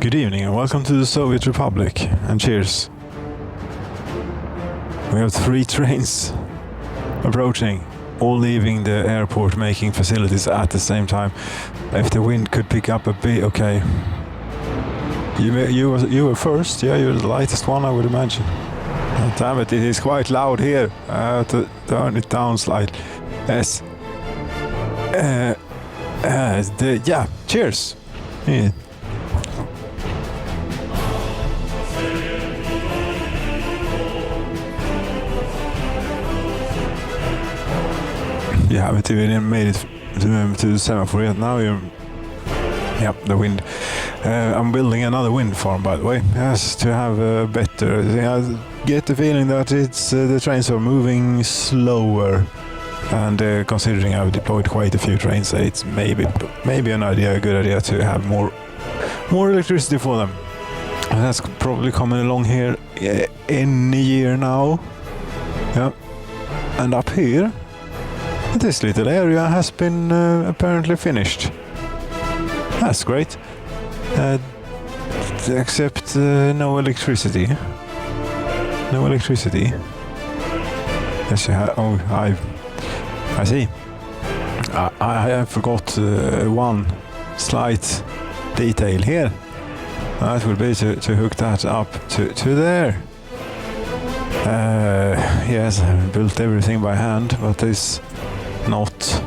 Good evening and welcome to the Soviet Republic, and cheers. We have 3 trains approaching, all leaving the airport, making facilities at the same time. If the wind could pick up a bit, okay. You were first, yeah, you're the lightest one, I would imagine. Oh, damn it is quite loud here. I have to turn it down slightly. Yes. Yeah, cheers. Yeah. You haven't even made it to the semaphore yet. Now you're... Yep, the wind. I'm building another wind farm, by the way. Yes, to have a better... I get the feeling that it's the trains are moving slower. And considering I've deployed quite a few trains, it's maybe a good idea to have more electricity for them. And that's probably coming along here in a year now. Yeah. And up here, this little area has been apparently finished. That's great. Except no electricity. No electricity. Yes, oh, I see. I forgot one slight detail here. That would be to hook that up to there. Yes, I built everything by hand, but this not.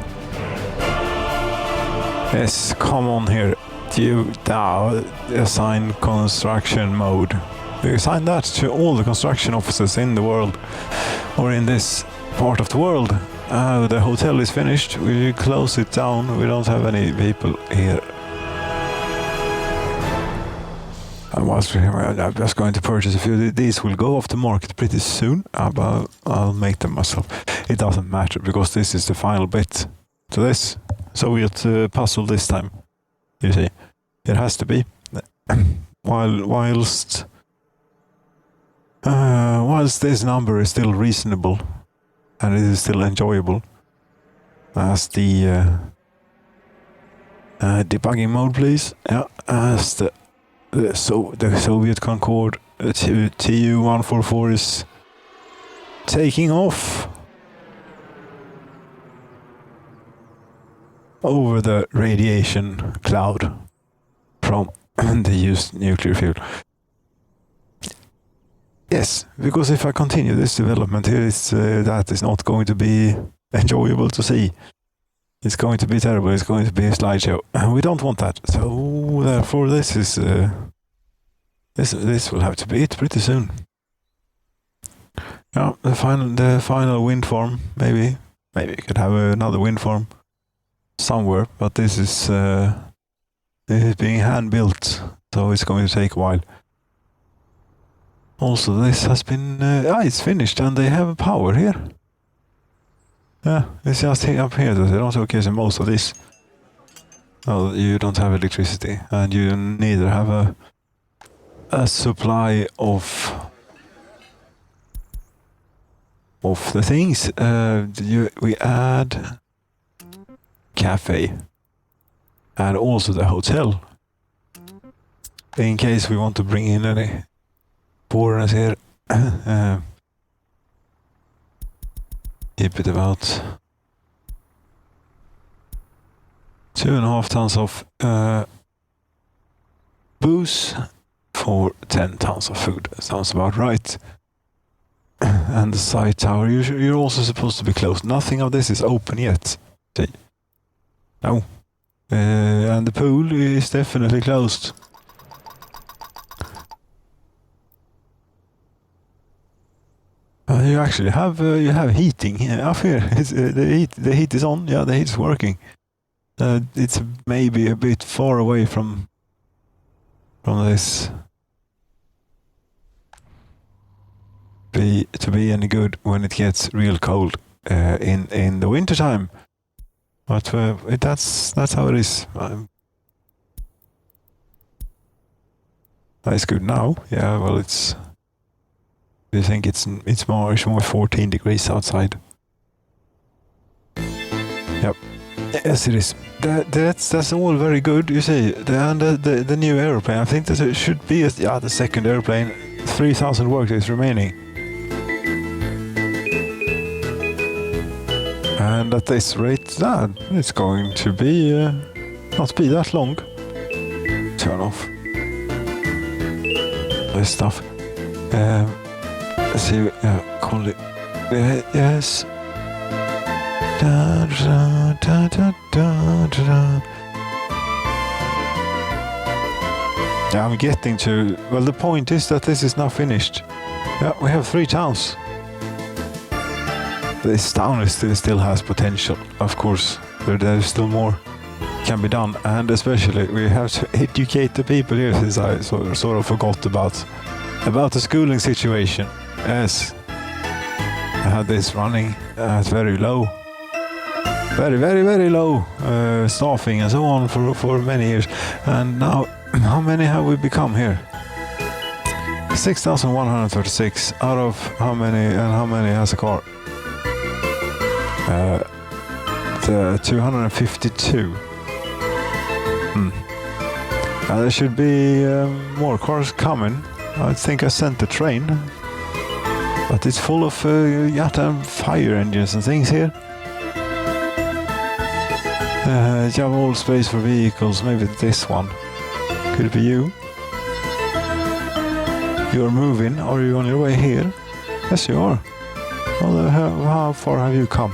Yes, come on here. You now assign construction mode. We assign that to all the construction offices in the world, or in this part of the world. The hotel is finished. We close it down. We don't have any people here. I'm just going to purchase a few. These will go off the market pretty soon, but I'll make them myself. It doesn't matter because this is the final bit to this Soviet puzzle this time. You see, it has to be. Whilst this number is still reasonable and it is still enjoyable, as the debugging mode, please. Yeah, as the Soviet Concorde Tu-144 is taking off over the radiation cloud from the used nuclear fuel. Yes, because if I continue this development here, that is not going to be enjoyable to see. It's going to be terrible. It's going to be a slideshow. We don't want that. So therefore, this is this will have to be it pretty soon. Yeah, the final wind farm. Maybe you could have another wind farm somewhere, but this is being hand built, so it's going to take a while. Also, this has been it's finished, and they have power here. Yeah, it's just up here that they don't showcase most of this. Well, you don't have electricity, and you neither have a supply of the things. We add cafe and also the hotel in case we want to bring in any foreigners here. Keep it about 2.5 tons of booze for 10 tons of food. Sounds about right. And the side tower, you're also supposed to be closed. Nothing of this is open yet. See? No. And the pool is definitely closed. You actually have heating up here. The heat is on. Yeah, the heat is working. It's maybe a bit far away from this to be any good when it gets real cold in the winter time. But that's how it is. It's good now. Yeah, well, it's. I think it's more 14 degrees outside. Yep. Yes, it is. That's all very good. You see, the new airplane. I think that it should be the second airplane. 3,000 workdays remaining, and at this rate, it's going to be not be that long. Turn off this stuff. Let's see. Call it. Yes. Da, da, da, da, da, da. Yeah, I'm getting to... Well, the point is that this is now finished. Yeah, we have 3 towns. This town still has potential, of course. There's still more can be done, and especially we have to educate the people here, since I sort of forgot about the schooling situation. Yes, I had this running at very low. Very, very, very low staffing and so on for many years. And now, how many have we become here? 6,136 out of how many, and how many has a car? 252. There should be more cars coming. I think I sent the train, but it's full of fire engines and things here. You have all space for vehicles, maybe this one. Could it be you? You're moving, are you on your way here? Yes, you are. Well, how far have you come?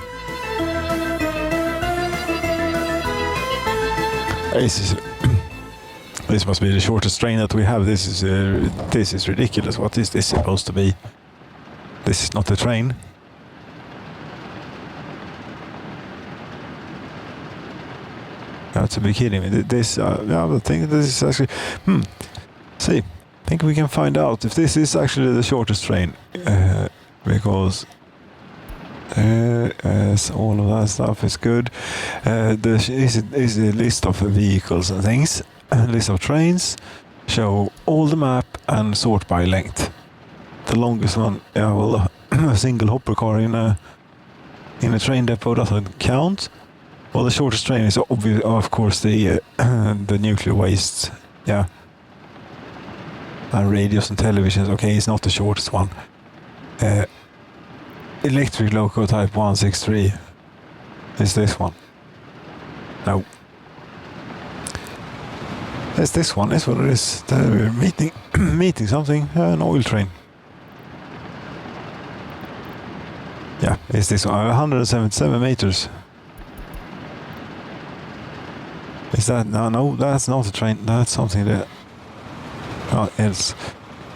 This must be the shortest train that we have. This is ridiculous. What is this supposed to be? This is not a train. You have to be kidding me. This, I think this is actually... See, I think we can find out if this is actually the shortest train. Because... yes, all of that stuff is good. This is a list of vehicles and things. A list of trains. Show all the map and sort by length. The longest one, well, a single hopper car in a train depot doesn't count. Well, the shortest train is obviously, of course, the nuclear waste. Yeah. And radios and televisions. Okay, it's not the shortest one. Electric loco type 163 is this one. No. It's this one. It's what it is. We're meeting something. An oil train. Yeah, it's this one. 177 meters. Is that no? That's not a train. That's something that else.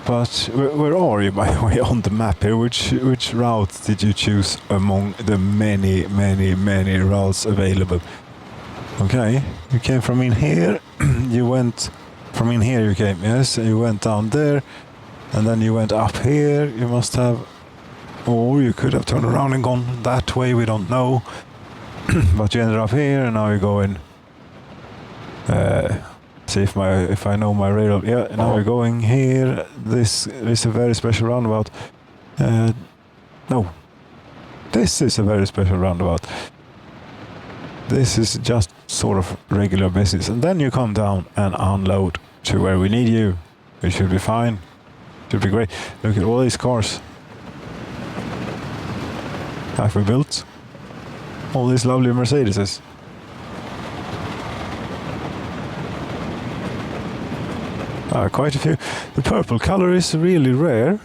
But where are you, by the way, on the map here? Which route did you choose among the many routes available? Okay, you came from in here. You went from in here. You came, yes. You went down there, and then you went up here. You must have, or you could have turned around and gone that way. We don't know. But you ended up here, and now you're going. See if I know my rail. Yeah, now we're going here. This is a very special roundabout. No, this is a very special roundabout. This is just sort of regular business, and then you come down and unload to where we need you. It should be fine. Should be great. Look at all these cars. Have we built all these lovely Mercedeses? Quite a few. The purple color is really rare.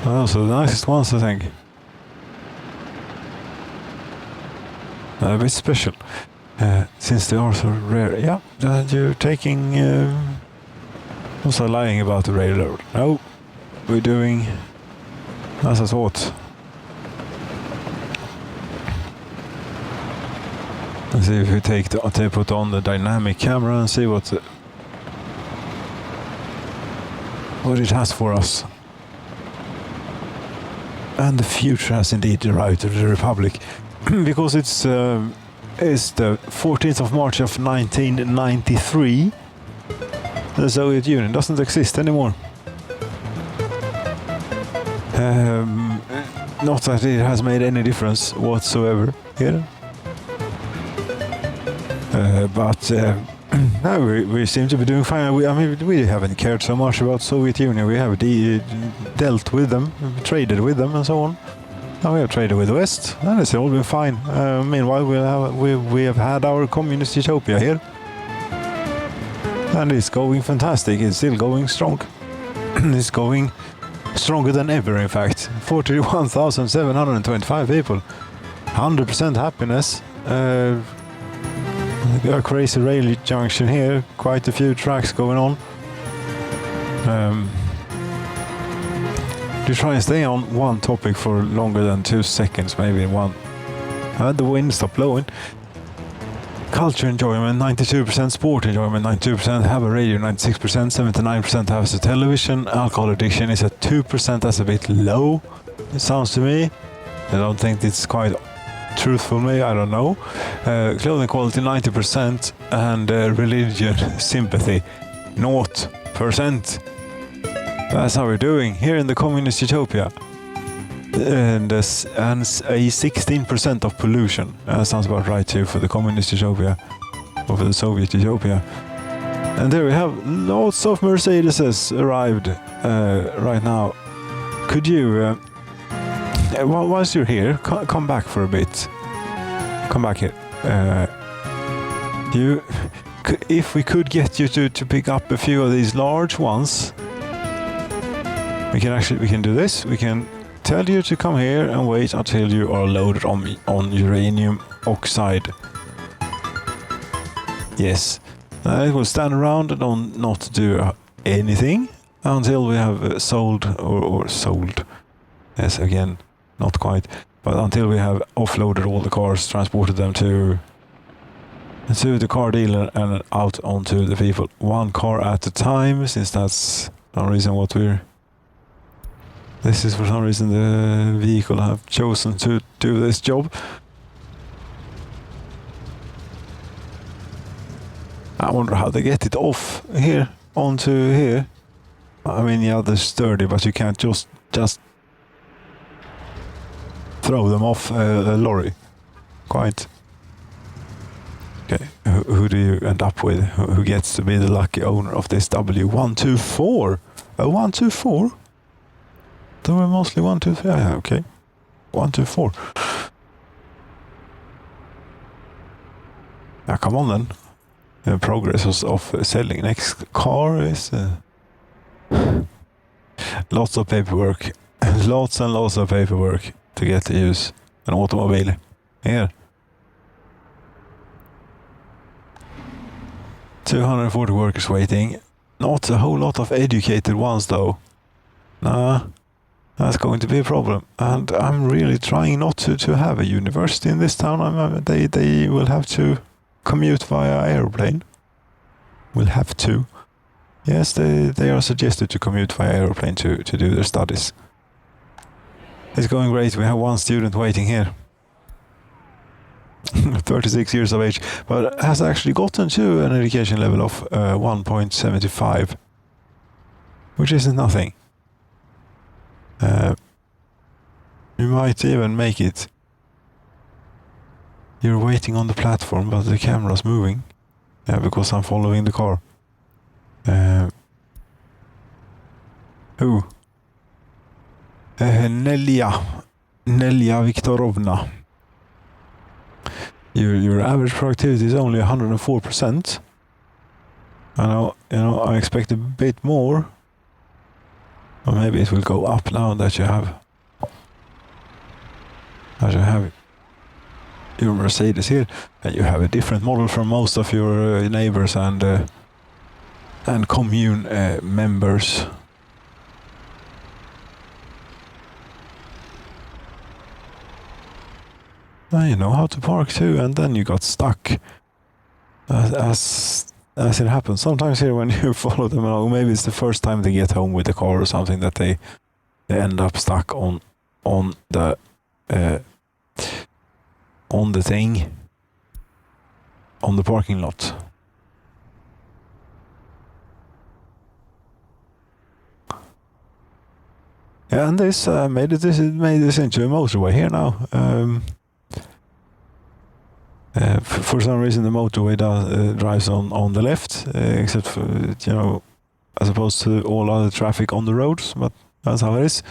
Also the nicest ones, I think. A bit special. Since they are so rare. Yeah, you're taking... also lying about the railroad. No, we're doing as I thought. Let's see if we put on the dynamic camera and see what it has for us. And the future has indeed arrived at the Republic, because it's the 14th of March of 1993. The Soviet Union doesn't exist anymore. Not that it has made any difference whatsoever here. But no, we seem to be doing fine. We haven't cared so much about Soviet Union. We have dealt with them, traded with them, and so on. And we have traded with the West, and it's all been fine. Meanwhile, we have had our communist utopia here, and it's going fantastic. It's still going strong. It's going stronger than ever, in fact. 41,725 people, 100% happiness. A crazy rail junction here, quite a few tracks going on. To try and stay on one topic for longer than 2 seconds, maybe one. The wind stopped blowing. Culture enjoyment, 92%. Sport enjoyment, 92%. Have a radio, 96%. 79% has a television. Alcohol addiction is at 2%. That's a bit low, it sounds to me. I don't think it's quite truthful, maybe, I don't know. Clothing quality, 90%. And religion sympathy, 0%. That's how we're doing here in the communist utopia. And a 16% of pollution. That sounds about right too for the communist utopia, or for the Soviet utopia. And there we have lots of Mercedeses arrived right now. Could you, whilst you're here, come back for a bit. Come back here. If we could get you to pick up a few of these large ones, we can do this. We can tell you to come here and wait until you are loaded on uranium oxide. Yes. It will stand around and not do anything until we have sold or sold. Yes, again, not quite. But until we have offloaded all the cars, transported them to the car dealer and out onto the people. One car at a time, since that's no reason what we're... This is for some reason the vehicle have chosen to do this job. I wonder how they get it off here, onto here. I mean, yeah, they're sturdy, but you can't just throw them off a lorry. Quite. Okay, who do you end up with? Who gets to be the lucky owner of this W124? A 124? There were mostly 1, 2, 3. Yeah, okay. 1, 2, 4. Yeah, come on then. The progress of selling next car is lots of paperwork. Lots and lots of paperwork to get to use an automobile. Here. 240 workers waiting. Not a whole lot of educated ones though. Nah. That's going to be a problem, and I'm really trying not to have a university in this town. They will have to commute via airplane. Will have to. Yes, they are suggested to commute via airplane to do their studies. It's going great. We have one student waiting here. 36 years of age, but has actually gotten to an education level of 1.75, which isn't nothing. You might even make it. You're waiting on the platform, but the camera's moving. Yeah, because I'm following the car. Who? N.E.W. Viktorovna. Your average productivity is only 104%. I I expect a bit more. Or maybe it will go up now that you have your Mercedes here, and you have a different model from most of your neighbors and commune members. Now you know how to park too, and then you got stuck. As it happens sometimes here when you follow them along, maybe it's the first time they get home with the car or something that they end up stuck on the thing, on the parking lot. Yeah, and this made this into a motorway here now. For some reason, the motorway drives on the left, except for, as opposed to all other traffic on the roads. But that's how it is.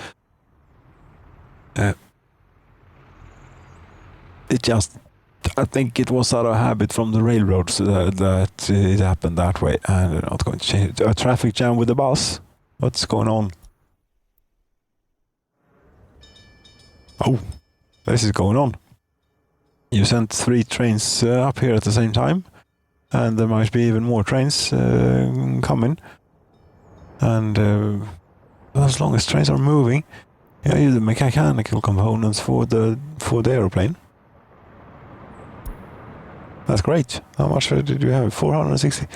I think it was out of habit from the railroads that it happened that way, and they're not going to change it. A traffic jam with the bus. What's going on? Oh, this is going on. You sent 3 trains up here at the same time, and there might be even more trains coming. And as long as trains are moving, the mechanical components for the aeroplane. That's great. How much did you have? 460.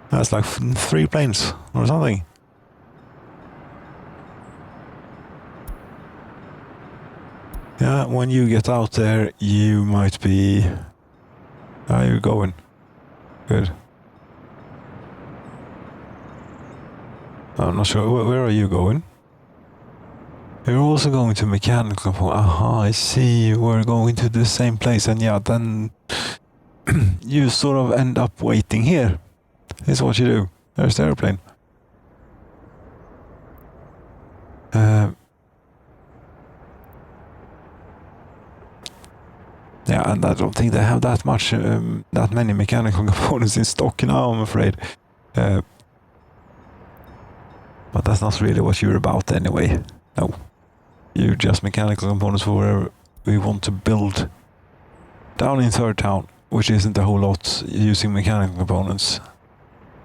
That's like 3 planes or something. Yeah, when you get out there, you might be... How are you going? Good. I'm not sure. Where are you going? You're also going to mechanical component. Aha, I see. We're going to the same place, and yeah, then you sort of end up waiting here. Is what you do. There's the airplane. Yeah, and I don't think they have that many mechanical components in stock now, I'm afraid. But that's not really what you're about anyway. No. You're just mechanical components for where we want to build down in Third Town, which isn't a whole lot using mechanical components.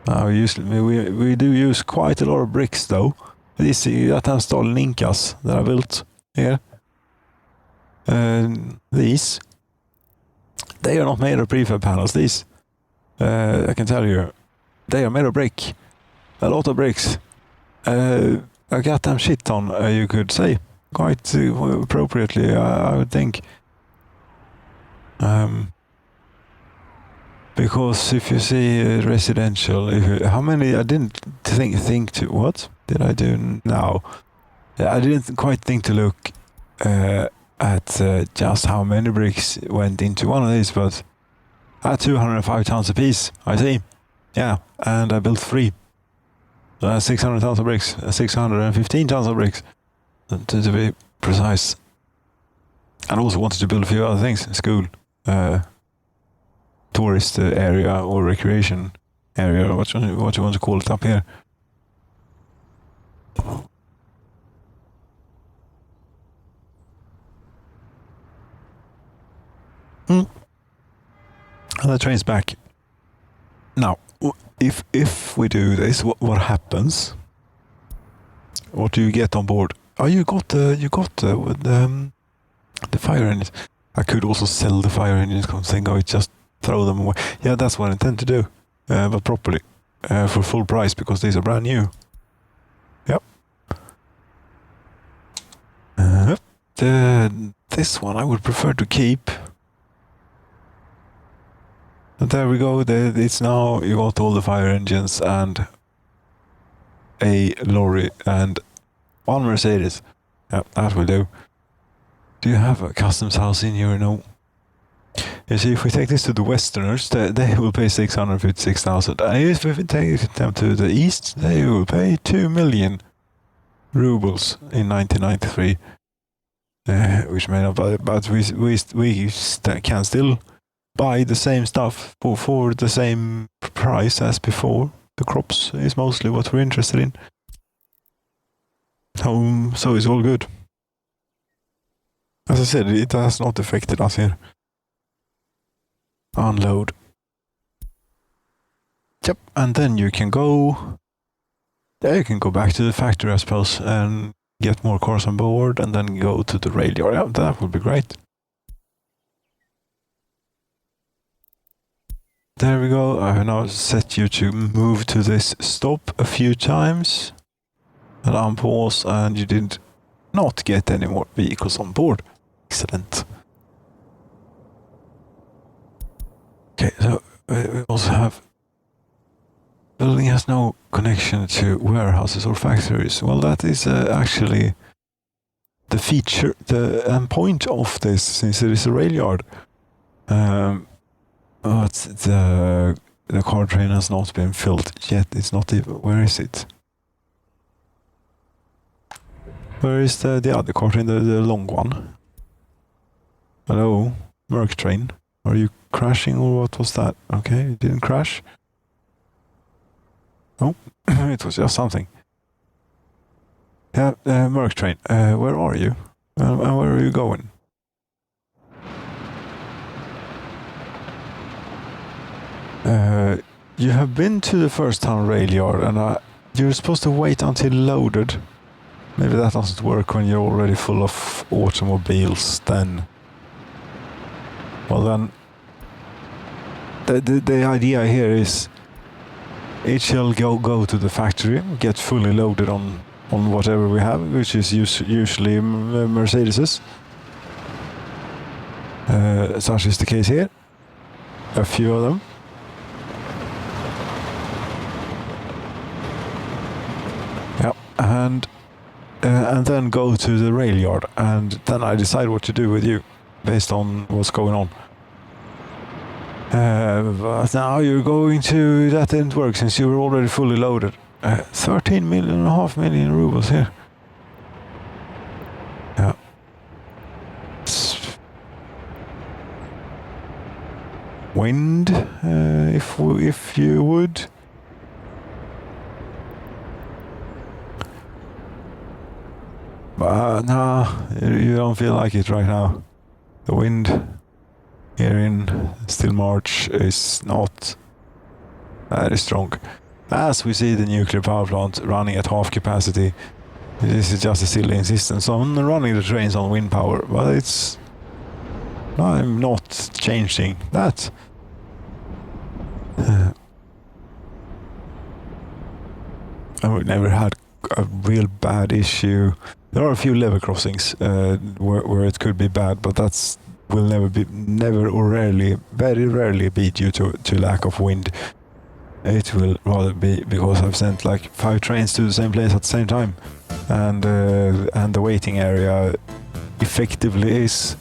We do use quite a lot of bricks though. That has Linkas that I built here. These. They are not made of prefab panels, these. I can tell you. They are made of brick. A lot of bricks. A goddamn shit ton, you could say. Quite appropriately, I would think. Because if you see residential, how many? I didn't think to. What did I do now? I didn't quite think to look at just how many bricks went into one of these, but at 205 tons a piece, I see. Yeah, and I built 3. So that's 600 tons of bricks, 615 tons of bricks, to be precise. And also wanted to build a few other things: school, tourist area or recreation area, what you want to call it up here. And the train's back. Now, if we do this, what happens? What do you get on board? Oh, you got the fire engines. I could also sell the fire engines. Just throw them away. Yeah, that's what I intend to do, but properly, for full price, because these are brand new. Yep. This one I would prefer to keep. And there we go. It's now, you got all the fire engines and a lorry and 1 Mercedes. Yeah, that will do. Do you have a customs house in here? No. You see, if we take this to the Westerners, they will pay 656,000. If we take them to the East, they will pay 2 million rubles in 1993. Which may not, but we can still buy the same stuff for the same price as before. The crops is mostly what we're interested in. So it's all good. As I said, it has not affected us here. Unload. Yep, and then you can go... Yeah, you can go back to the factory, I suppose, and get more cars on board, and then go to the rail yard. Yeah, that would be great. There we go. I have now set you to move to this stop a few times. And unpause, and you did not get any more vehicles on board. Excellent. Okay, so we also have... Building has no connection to warehouses or factories. Well, that is actually the feature, the point of this, since it is a rail yard. But the car train has not been filled yet. It's not even. Where is it? Where is the other car train, the long one? Hello, Merc train. Are you crashing or what was that? Okay, it didn't crash. Oh, it was just something. Yeah, Merc train. Where are you? And where are you going? You have been to the first town rail yard, and you're supposed to wait until loaded. Maybe that doesn't work when you're already full of automobiles. Then, well, then the idea here is it shall go to the factory, get fully loaded on whatever we have, which is usually Mercedeses. Such is the case here. A few of them. Yep, and then go to the rail yard, and then I decide what to do with you based on what's going on. But now you're going to... That didn't work since you were already fully loaded. 13.5 million rubles here. Yeah. Wind, if you would. But no, you don't feel like it right now. The wind here in still March is not very strong. As we see the nuclear power plant running at half capacity, this is just a silly insistence on running the trains on wind power, but I'm not changing that. And we've never had a real bad issue. There are a few level crossings where it could be bad, but that's will never or rarely, very rarely be due to lack of wind. It will rather be because I've sent like 5 trains to the same place at the same time, and the waiting area effectively is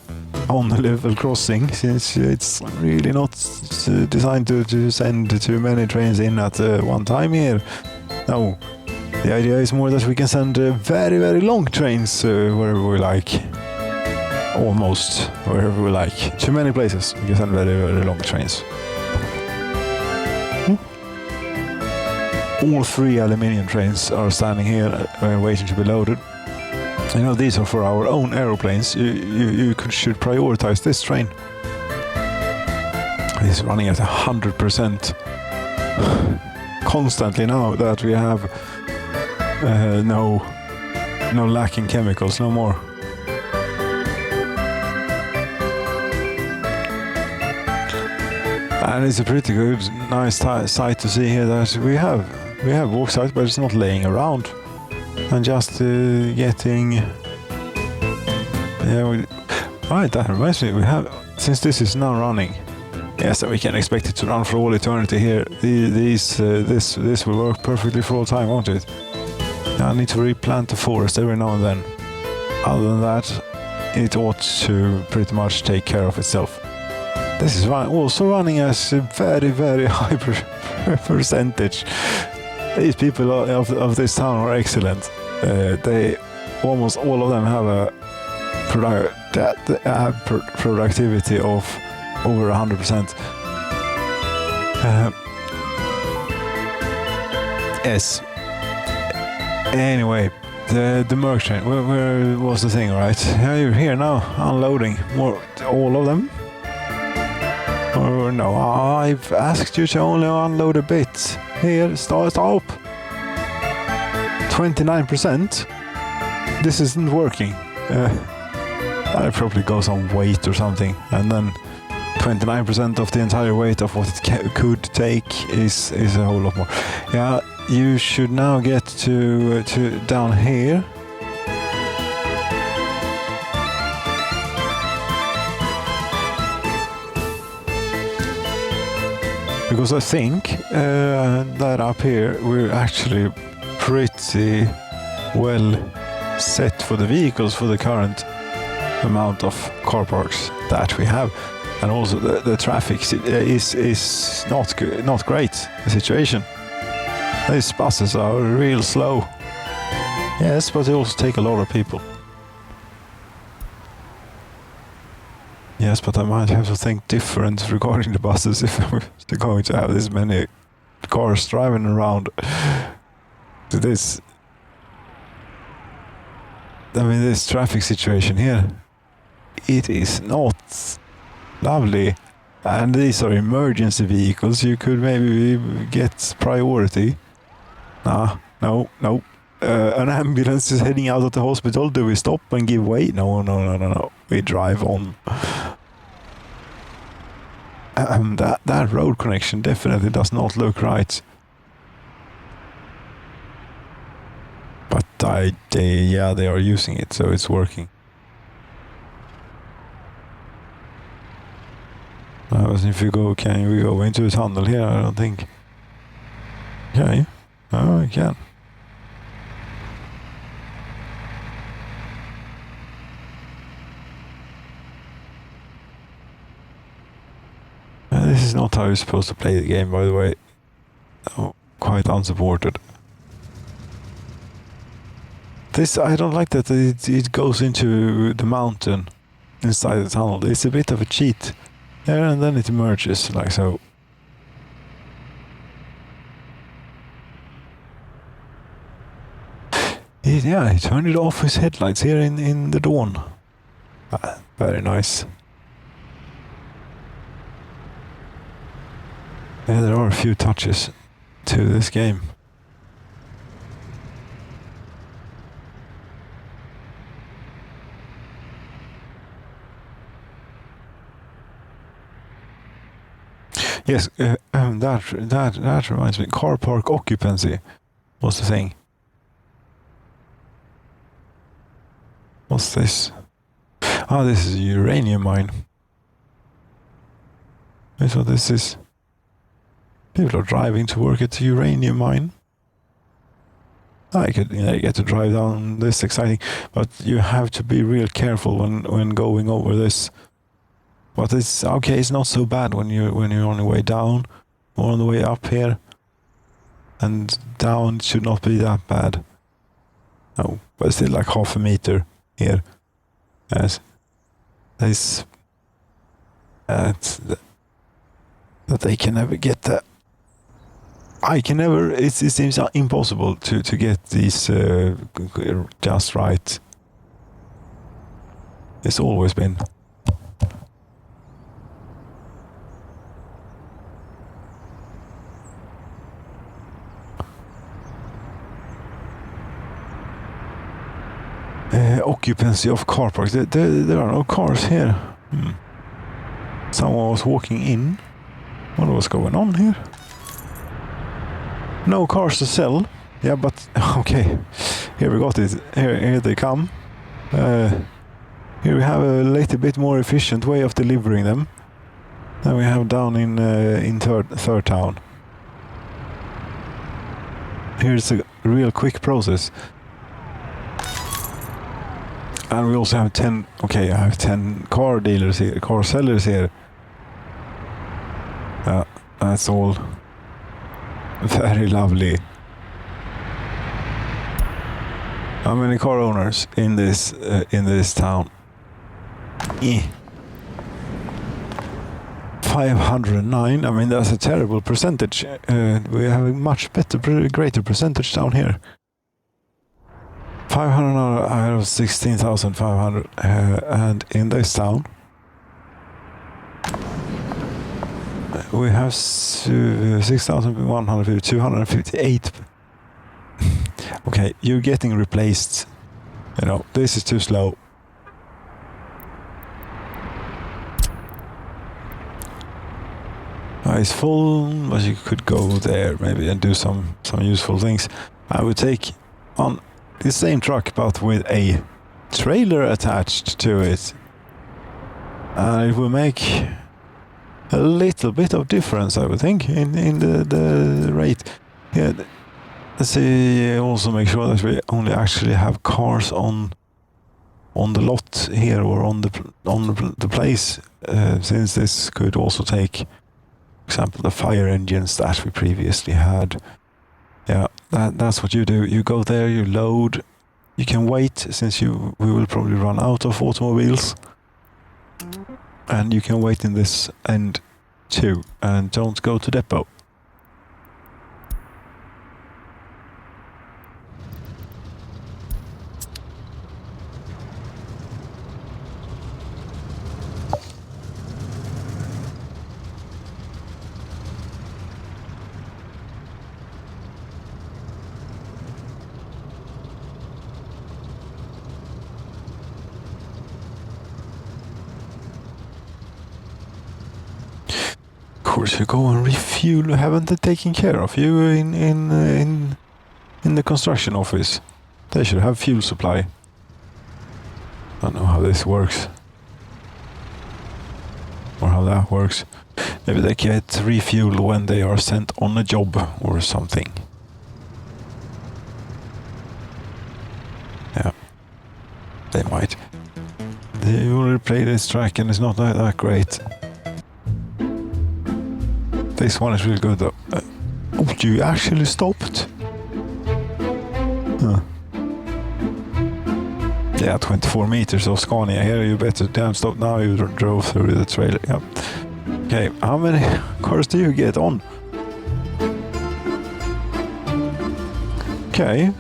on the level crossing, since it's really not designed to send too many trains in at one time here. No, the idea is more that we can send very, very long trains wherever we like. Almost wherever we like. Too many places. We can send very, very long trains. All 3 aluminium trains are standing here waiting to be loaded. You know, these are for our own aeroplanes. You should prioritize this train. It's running at 100% constantly now that we have no lacking chemicals, no more. And it's a pretty good, nice sight to see here that we have bauxite, but it's not laying around and just getting. Yeah, right. That reminds me. We have, since this is now running. Yes, we can expect it to run for all eternity here. This will work perfectly for all time, won't it? I need to replant the forest every now and then. Other than that, it ought to pretty much take care of itself. This is also running as a very, very high percentage. These people of this town are excellent. They almost all of them have a productivity of over 100%. Yes. Anyway, the Merc train. Where was the thing, right? Yeah, you're here now, unloading all of them. Or no, I've asked you to only unload a bit. Here, stop. 29%. This isn't working. That probably goes on weight or something, and then 29% of the entire weight of what it could take is a whole lot more. Yeah, you should now get to down here. Because I think that up here we're actually pretty well set for the vehicles for the current amount of car parks that we have, and also the traffic is not great. The situation. These buses are real slow. Yes, but they also take a lot of people. Yes, but I might have to think different regarding the buses if we're going to have this many cars driving around. This traffic situation here, it is not lovely. And these are emergency vehicles. You could maybe get priority. No. An ambulance is heading out of the hospital. Do we stop and give way? No. We drive on. That road connection definitely does not look right. But they are using it, so it's working. If you go, can we go into a tunnel here? I don't think. Okay. Oh, we can. This is not how you're supposed to play the game, by the way. Oh, quite unsupported. This, I don't like that it goes into the mountain inside the tunnel. It's a bit of a cheat. There, and then it emerges like so. He turned it off his headlights here in the dawn. Very nice. Yeah, there are a few touches to this game. Yes, that reminds me. Car park occupancy was the thing. What's this? This is a uranium mine. That's what this is. People are driving to work at the uranium mine. I get to drive down this exciting, but you have to be real careful when going over this. But it's okay. It's not so bad when you're on the way down or on the way up here. And down should not be that bad. No, but still like half a meter here. Yes, this. That they can never get that. I can never. It seems impossible to get these just right. It's always been. Occupancy of car parks. There are no cars here. Someone was walking in. What was going on here? No cars to sell. Yeah, but okay. Here we got it. Here they come. Here we have a little bit more efficient way of delivering them than we have down in third town. Here's a real quick process. And we also have 10. Okay, I have 10 car dealers here, car sellers here. That's all. Very lovely. How many car owners in this town? 509. I mean, that's a terrible percentage. We have a much greater percentage down here. 500 out of 16,500, and in this town we have 6,150, 258. Okay, you're getting replaced. You know, this is too slow. It's full, but you could go there maybe and do some useful things. I would take on the same truck, but with a trailer attached to it. And it will make a little bit of difference, I would think, in the rate. Yeah, Let's see, also make sure that we only actually have cars on the lot here, or on the place, since this could also take, for example, the fire engines that we previously had. Yeah, that's what you do. You go there, you load. You can wait, since we will probably run out of automobiles, and you can wait in this end too, and don't go to depot. Of course, you go and refuel. Haven't they taken care of you in the construction office? They should have fuel supply. I don't know how this works, or how that works. Maybe they get refuel when they are sent on a job or something. Yeah, they might. They already played this track and it's not that great. This one is really good though. Oh, you actually stopped? Huh. Yeah, 24 meters of Scania here. You better damn stop now. You drove through the trailer. Yep. Okay, how many cars do you get on? Okay.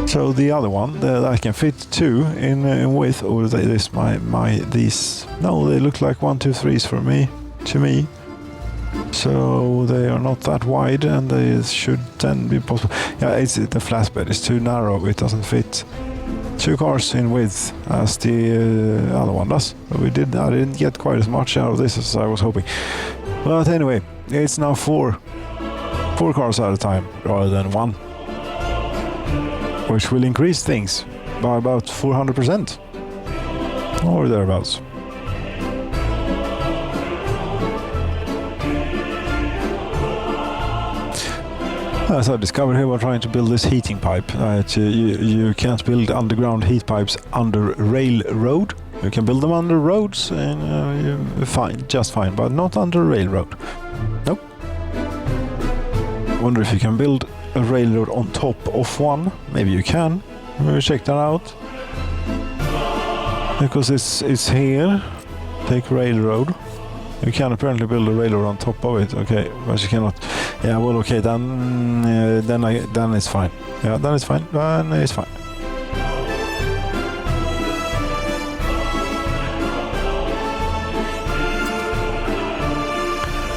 So the other one that I can fit two in width, or this these? No, they look like 1, 2, 3s for me. To me. So they are not that wide, and they should then be possible. Yeah, the flatbed is too narrow. It doesn't fit two cars in width as the other one does. But I didn't get quite as much out of this as I was hoping. But anyway, it's now four cars at a time rather than one, which will increase things by about 400% or thereabouts. As I discovered here while trying to build this heating pipe, you can't build underground heat pipes under railroad. You can build them under roads, and just fine, but not under railroad. Nope. Wonder if you can build a railroad on top of one. Maybe you can. We'll check that out. Because it's here. Take railroad. You can apparently build a railroad on top of it. Okay, but you cannot. Yeah, well, okay, then it's fine. Yeah, then it's fine. Then it's fine.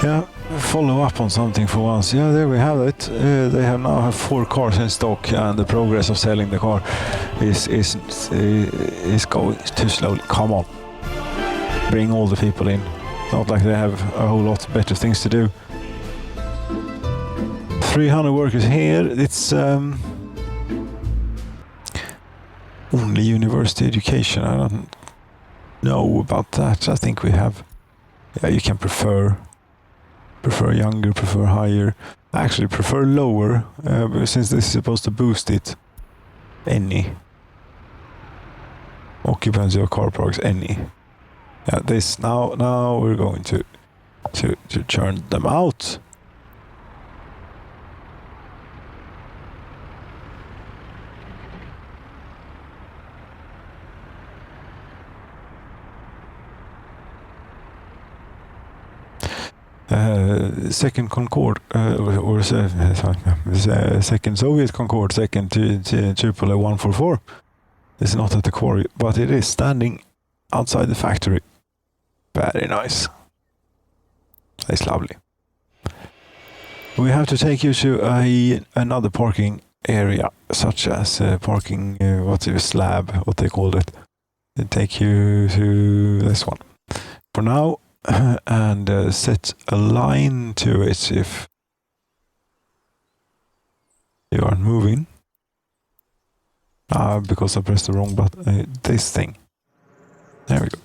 Yeah, follow up on something for once. Yeah, there we have it. They now have 4 cars in stock, and the progress of selling the car is going too slowly. Come on, bring all the people in. Not like they have a whole lot better things to do. 300 workers here. It's only university education. I don't know about that. I think we have. Yeah, you can prefer younger, prefer higher. I actually prefer lower, since this is supposed to boost it. Any occupancy of car parks. Any. Yeah, this now we're going to churn them out. Second Concorde, second Soviet Concorde, second Tupolev 144. It's not at the quarry, but it is standing outside the factory. Very nice. It's lovely. We have to take you to another parking area, such as parking, slab, what they called it. They take you to this one. For now, and set a line to it if you aren't moving. Because I pressed the wrong button. This thing. There we go.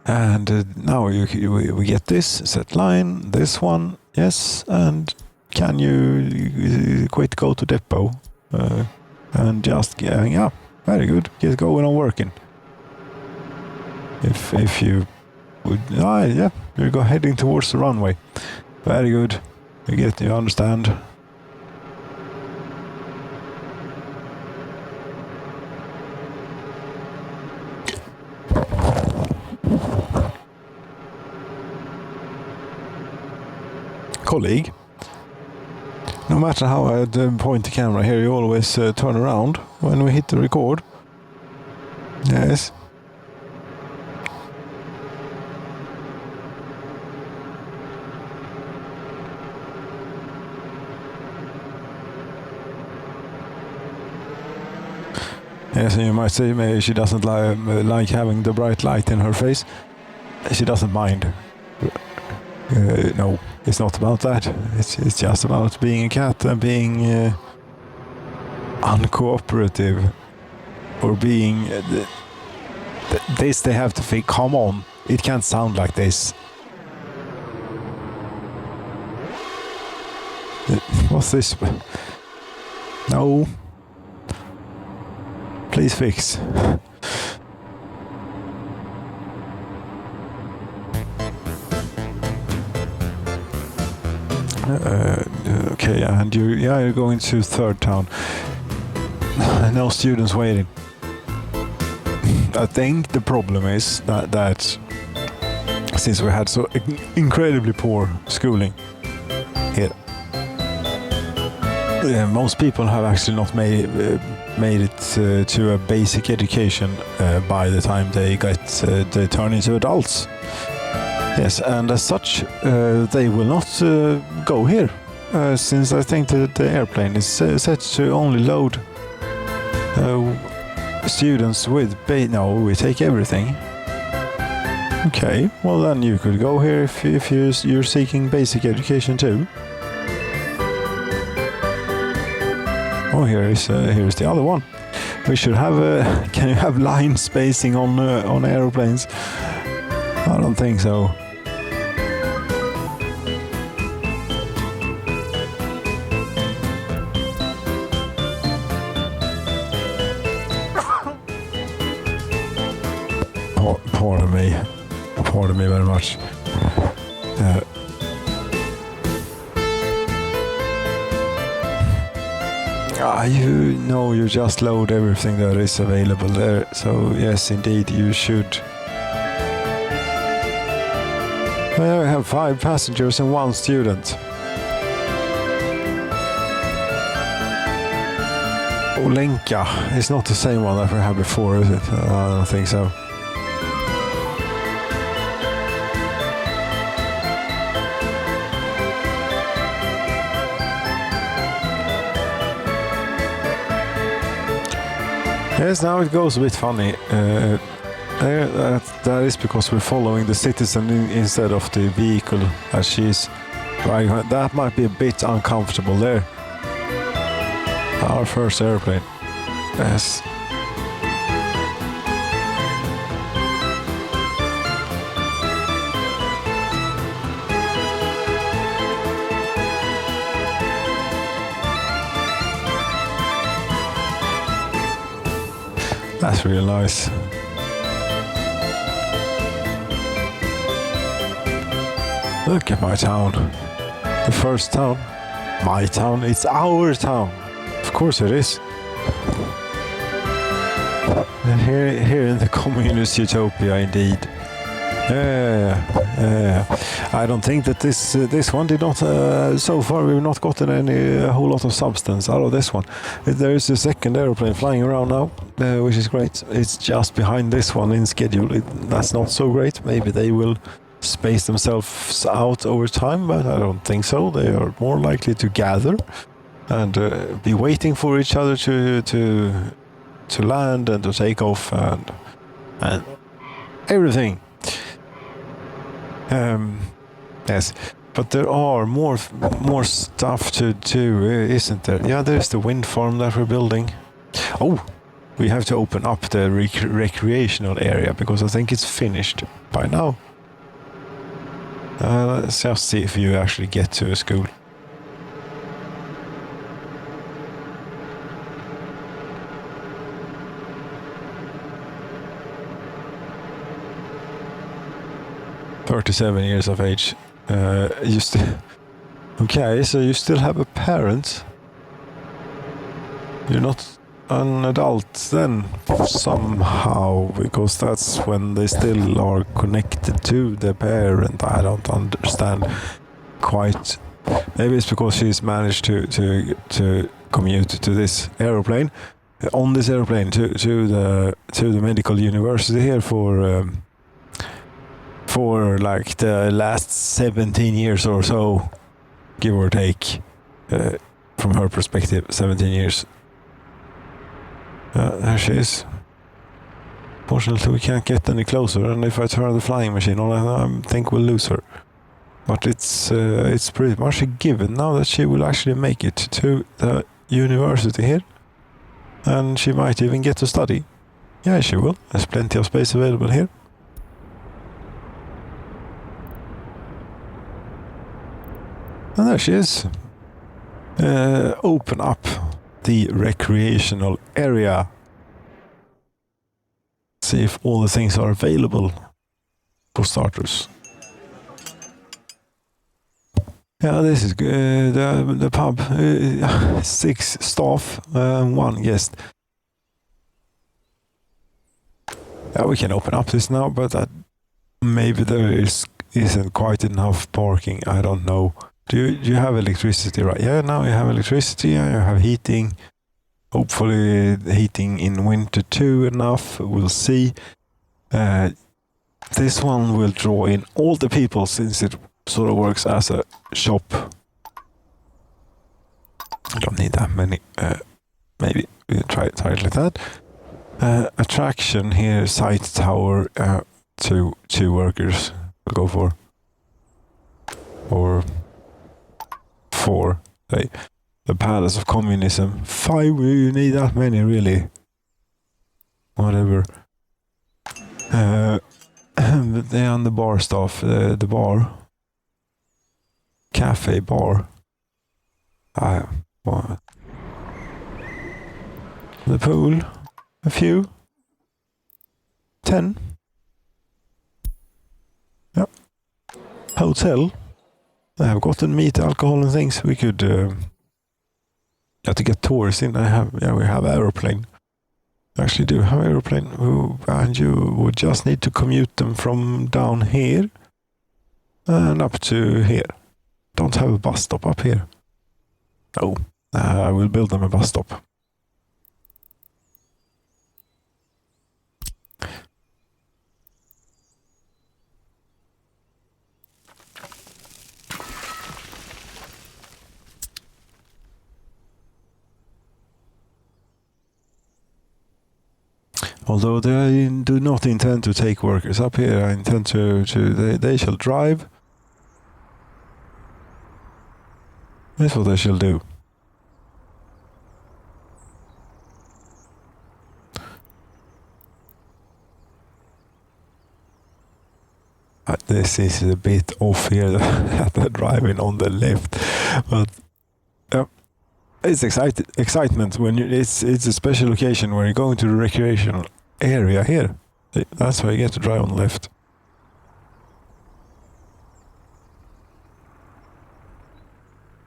And now we get this set line, this one, yes, and can you quit, go to depot, and just yeah, very good, get going on working. If you would, yeah, you go heading towards the runway. Very good. You understand. Colleague, no matter how I point the camera here, you always turn around when we hit the record. Yes. Yes, and you might say maybe she doesn't like having the bright light in her face. She doesn't mind. No, it's not about that. It's just about being a cat and being uncooperative, or being this. They have to think. Come on, it can't sound like this. What's this? No. Please fix. Okay, and you're going to third town. No students waiting. I think the problem is that since we had so incredibly poor schooling here, most people have actually not made it to a basic education by the time they turn into adults. Yes, and as such, they will not go here, since I think that the airplane is set to only load students with no, we take everything. Okay, well then you could go here if you're seeking basic education too. Oh, here's the other one. We should have can you have line spacing on aeroplanes? I don't think so. Pardon me very much. You just load everything that is available there. So yes, indeed, you should. Well, I have 5 passengers and 1 student. Olenka, it's not the same one that we had before, is it? I don't think so. Yes, now it goes a bit funny. That is because we're following the citizen instead of the vehicle as she's driving. That might be a bit uncomfortable there. Our first airplane. Yes. That's real nice. Look at my town. The first town. My town. It's our town. Of course it is. And here in the communist utopia, indeed. Yeah. I don't think that this one did not. So far, we've not gotten a whole lot of substance out of this one. There is a second airplane flying around now, which is great. It's just behind this one in schedule. That's not so great. Maybe they will space themselves out over time, but I don't think so. They are more likely to gather and be waiting for each other to land and to take off and everything. Yes, but there are more stuff to do, isn't there? Yeah, there's the wind farm that we're building. Oh, we have to open up the recreational area because I think it's finished by now. Let's just see if you actually get to a school. 37 years of age. Okay, so you still have a parent. You're not an adult then, somehow, because that's when they still are connected to their parent. I don't understand quite. Maybe it's because she's managed to commute to this aeroplane, on this airplane to the medical university here for like the last 17 years or so, give or take, from her perspective, 17 years. There she is. Fortunately, we can't get any closer, and if I turn the flying machine on, I think we'll lose her. But it's pretty much a given now that she will actually make it to the university here, and she might even get to study. Yeah, she will. There's plenty of space available here. And there she is. Open up the recreational area. See if all the things are available for starters. Yeah, this is good. The pub, 6 staff, 1 guest. Yeah, we can open up this now, but maybe there isn't quite enough parking. I don't know. Do you have electricity, right? Yeah, now you have electricity. You have heating. Hopefully heating in winter too enough. We'll see. This one will draw in all the people since it sort of works as a shop. I don't need that many. Maybe we'll try it like that. Attraction here, sight tower, two workers. We'll go for. Or 4. The Palace of Communism. 5, you need that many, really. Whatever. They're on the bar stuff. The bar. Cafe bar. What? The pool. A few. 10. Yep. Hotel. I have gotten meat, alcohol and things. We could have to get tourists in. We have aeroplane. Actually do have aeroplane. And you would just need to commute them from down here and up to here. Don't have a bus stop up here. Oh, I will build them a bus stop. Although they do not intend to take workers up here, I intend they shall drive. That's what they shall do. This is a bit off here, the driving on the left, but it's excitement when it's a special occasion where you're going to the recreational area here. That's why you get to drive on the left.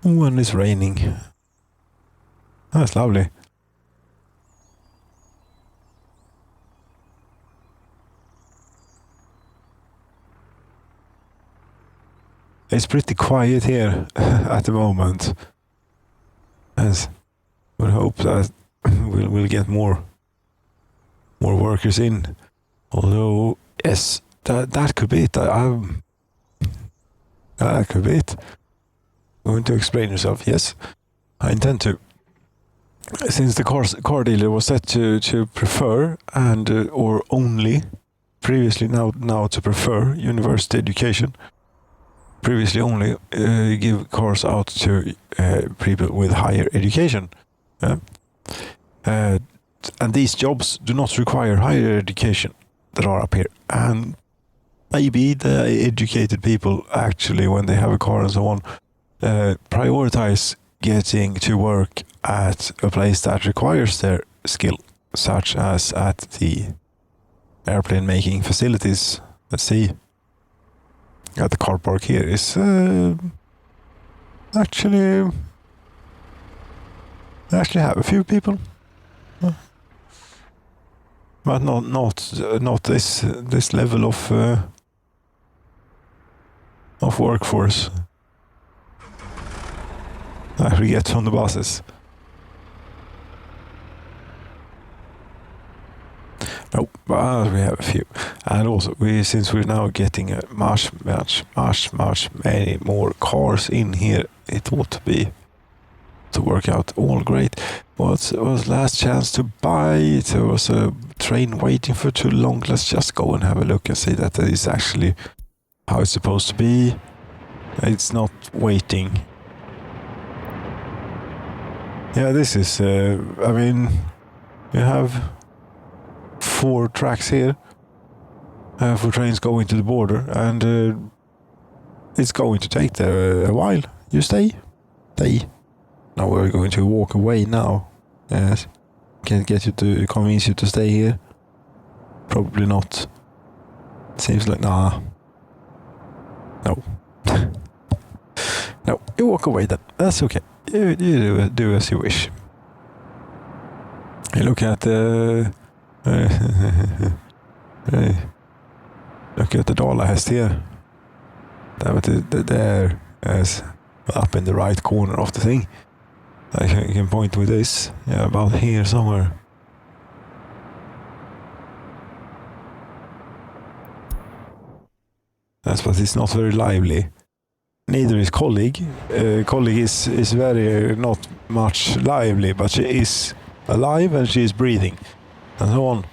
When it's raining. That's lovely. It's pretty quiet here at the moment. As we'll hope that we'll get more workers in. Although, yes, that could be it. That could be it. Going to explain yourself? Yes, I intend to. Since the car dealer was set to prefer and or only previously, now to prefer university education. Previously only give cars out to people with higher education. And these jobs do not require higher education that are up here. And maybe the educated people actually, when they have a car and so on, prioritize getting to work at a place that requires their skill, such as at the airplane making facilities. Let's see. at the car park here is actually have a few people, but not this level of workforce that we get from the buses. No, but we have a few, and also since we're now getting much many more cars in here, it ought to work out all great. Was last chance to buy? There was a train waiting for too long. Let's just go and have a look and see that that is actually how it's supposed to be. It's not waiting. Yeah, this is. I mean, you have 4 tracks here for trains going to the border, and it's going to take there a while. You stay. Now we're going to walk away now. Yes, can't get you to convince you to stay here. Probably not. Seems like nah. No. No, you walk away then. That's okay. You do as you wish. You look at the look at the Dalahäst here. There is up in the right corner of the thing. I can point with this. Yeah, about here somewhere. That's but it's not very lively. Neither is colleague. Colleague is very not much lively, but she is alive and she is breathing. And so on.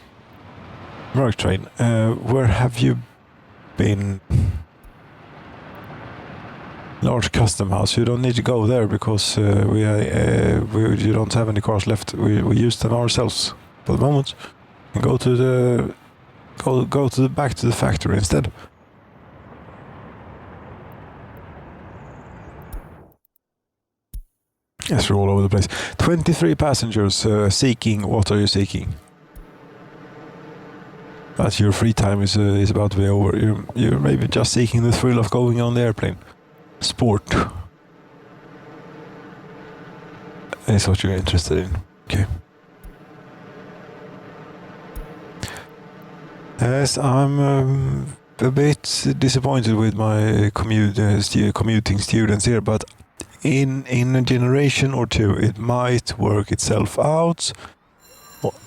Merc train. Where have you been? Large custom house. You don't need to go there because you don't have any cars left. We use them ourselves for the moment. And go to the back to the factory instead. Yes, we're all over the place. 23 passengers seeking. What are you seeking? But your free time is about to be over. You're maybe just seeking the thrill of going on the airplane. Sport is what you're interested in. Okay. Yes, I'm a bit disappointed with my commuting students here, but in a generation or two, it might work itself out.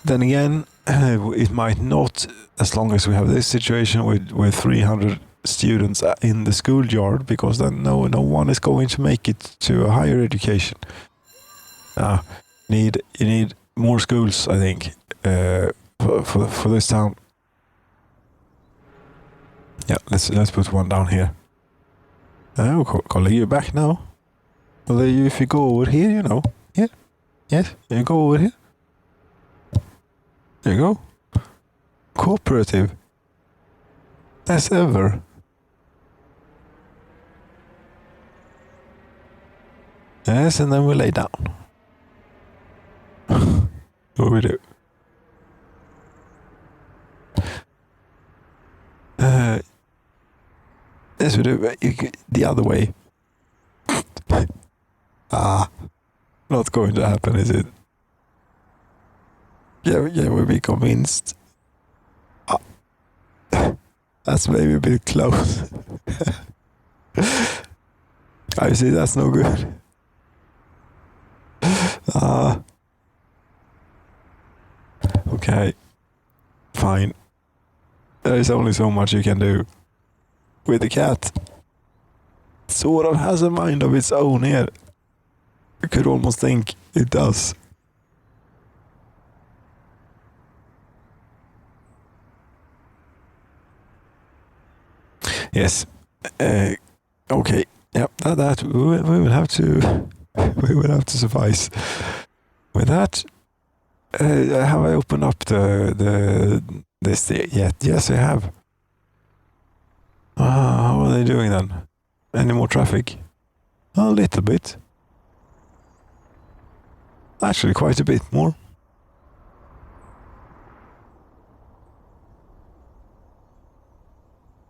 Then again, it might not, as long as we have this situation with 300 students in the schoolyard, because then no one is going to make it to a higher education. You need more schools, I think, for this town. Yeah, let's put one down here. Oh, colleague, you're back now. Well, if you go over here, you know. Yeah. Yes, you go over here. There you go. Cooperative. As ever. Yes, and then we lay down. What we do? Yes, we do. The other way. Not going to happen, is it? Yeah, we'll be convinced. That's maybe a bit close. I see, that's no good. Okay. Fine. There is only so much you can do with the cat. It sort of has a mind of its own here. You could almost think it does. Yes. Okay. Yep. That we will have to suffice with that. Have I opened up this yet? Yes, I have. How are they doing then? Any more traffic? A little bit. Actually, quite a bit more.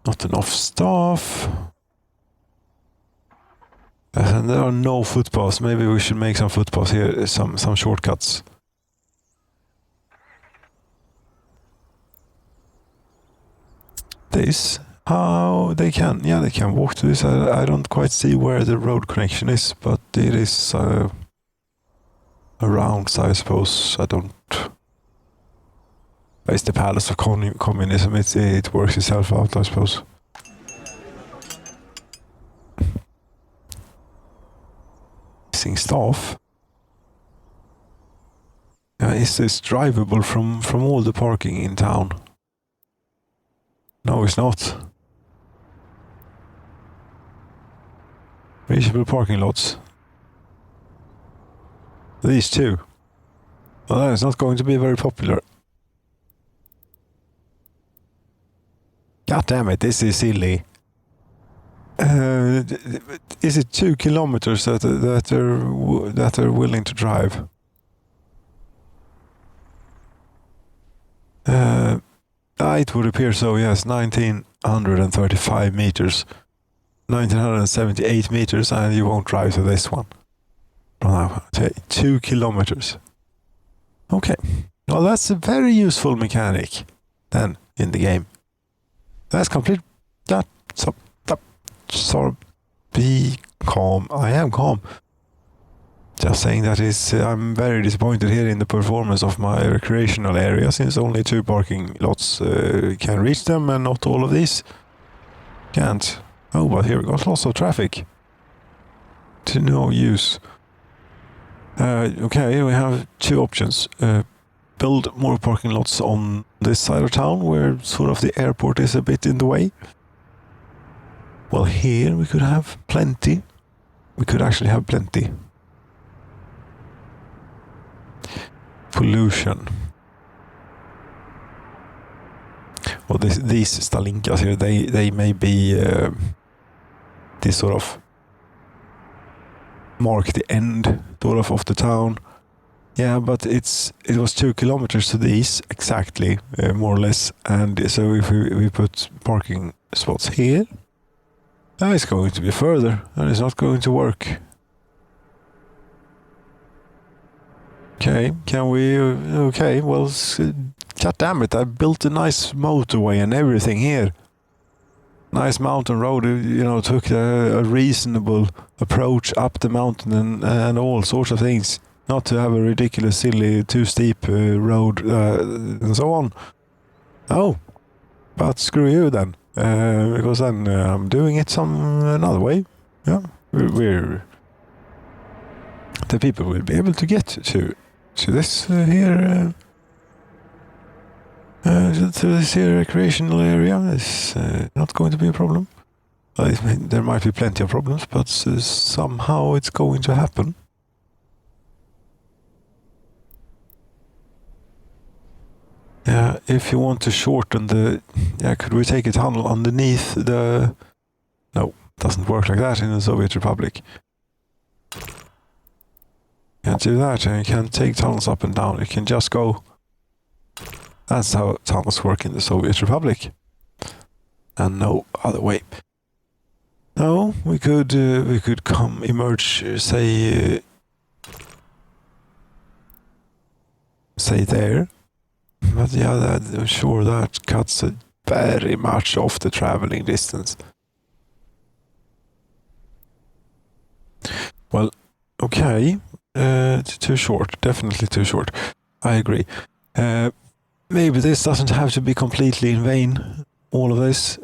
Not enough staff. And there are no footpaths. Maybe we should make some footpaths here, some shortcuts. This, how they can, yeah, they can walk to this. I don't quite see where the road connection is, but it is around, so I suppose. I don't. It's the palace of communism. It works itself out, I suppose. Missing staff. Is this drivable from all the parking in town? No, it's not. Reachable parking lots. These two. Well, that is not going to be very popular. God damn it, this is silly. Is it 2 kilometers that are willing to drive? It would appear so, yes. 1935 meters. 1978 meters, and you won't drive to this one. 2 kilometers. Okay. Well, that's a very useful mechanic then in the game. That's complete. Be calm. I am calm. Just saying that is, I'm very disappointed here in the performance of my recreational area, since only 2 parking lots can reach them, and not all of these can't. Oh, but here we got lots of traffic. To no use. Okay, we have 2 options. Build more parking lots on this side of town, where sort of the airport is a bit in the way. Well, here we could have plenty. We could actually have plenty. Pollution. Well, these Stalinkas here, they may be this sort of mark the end sort of the town. Yeah, but it was 2 kilometers to these exactly, more or less. And so if we put parking spots here, it's going to be further, and it's not going to work. Okay, can we? Okay, well, god damn it! I built a nice motorway and everything here. Nice mountain road, took a reasonable approach up the mountain and all sorts of things. Not to have a ridiculous, silly, too steep road and so on. Oh, but screw you then, because then I'm doing it another way. Yeah, the people will be able to get to this here. To this here recreational area is not going to be a problem. There might be plenty of problems, but somehow it's going to happen. Yeah, if you want to shorten could we take a tunnel underneath the... No, it doesn't work like that in the Soviet Republic. You can't do that, and you can't take tunnels up and down. You can just go... That's how tunnels work in the Soviet Republic. And no other way. No, we could emerge, say there. But yeah, I'm sure that cuts very much off the traveling distance. Well, okay. Too short. Definitely too short. I agree. Maybe this doesn't have to be completely in vain, all of this.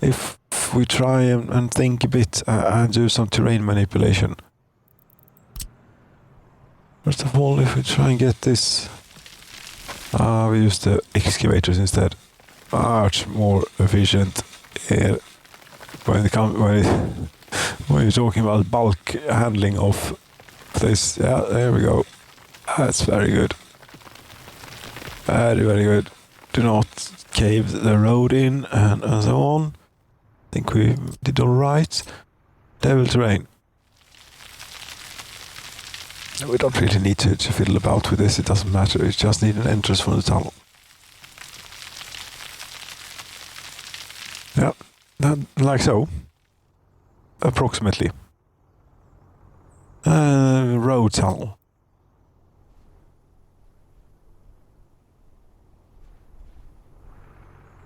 If we try and think a bit and do some terrain manipulation. First of all, if we try and get this... we use the excavators instead. Much more efficient here. When you're talking about bulk handling of this. Yeah, there we go. That's very good. Very, very good. Do not cave the road in and so on. I think we did alright. Level terrain. We don't really need to fiddle about with this, it doesn't matter, we just need an entrance from the tunnel. Yeah, like so. approximately. Road tunnel.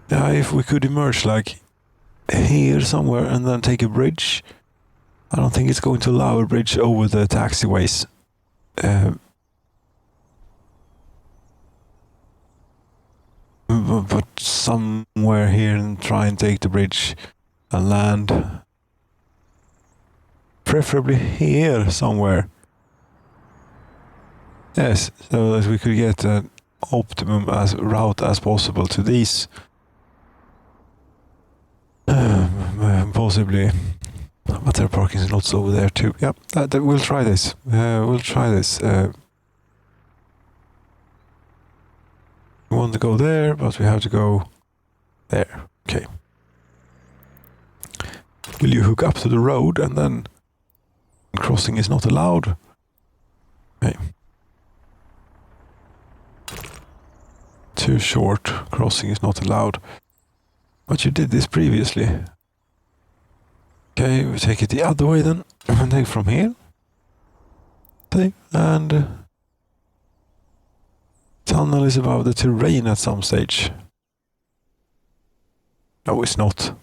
Yeah, if we could emerge like here somewhere and then take a bridge. I don't think it's going to allow a bridge over the taxiways. But somewhere here and try and take the bridge and land. Preferably here somewhere. Yes, so that we could get an optimum route as possible to these. Possibly. But there are parking lots over there too. Yeah, we'll try this. We'll try this. We want to go there, but we have to go there. Okay. Will you hook up to the road and then crossing is not allowed? Okay. Too short. Crossing is not allowed. But you did this previously. Okay, we take it the other way then. And take from here. Okay, and tunnel is above the terrain at some stage. No, it's not.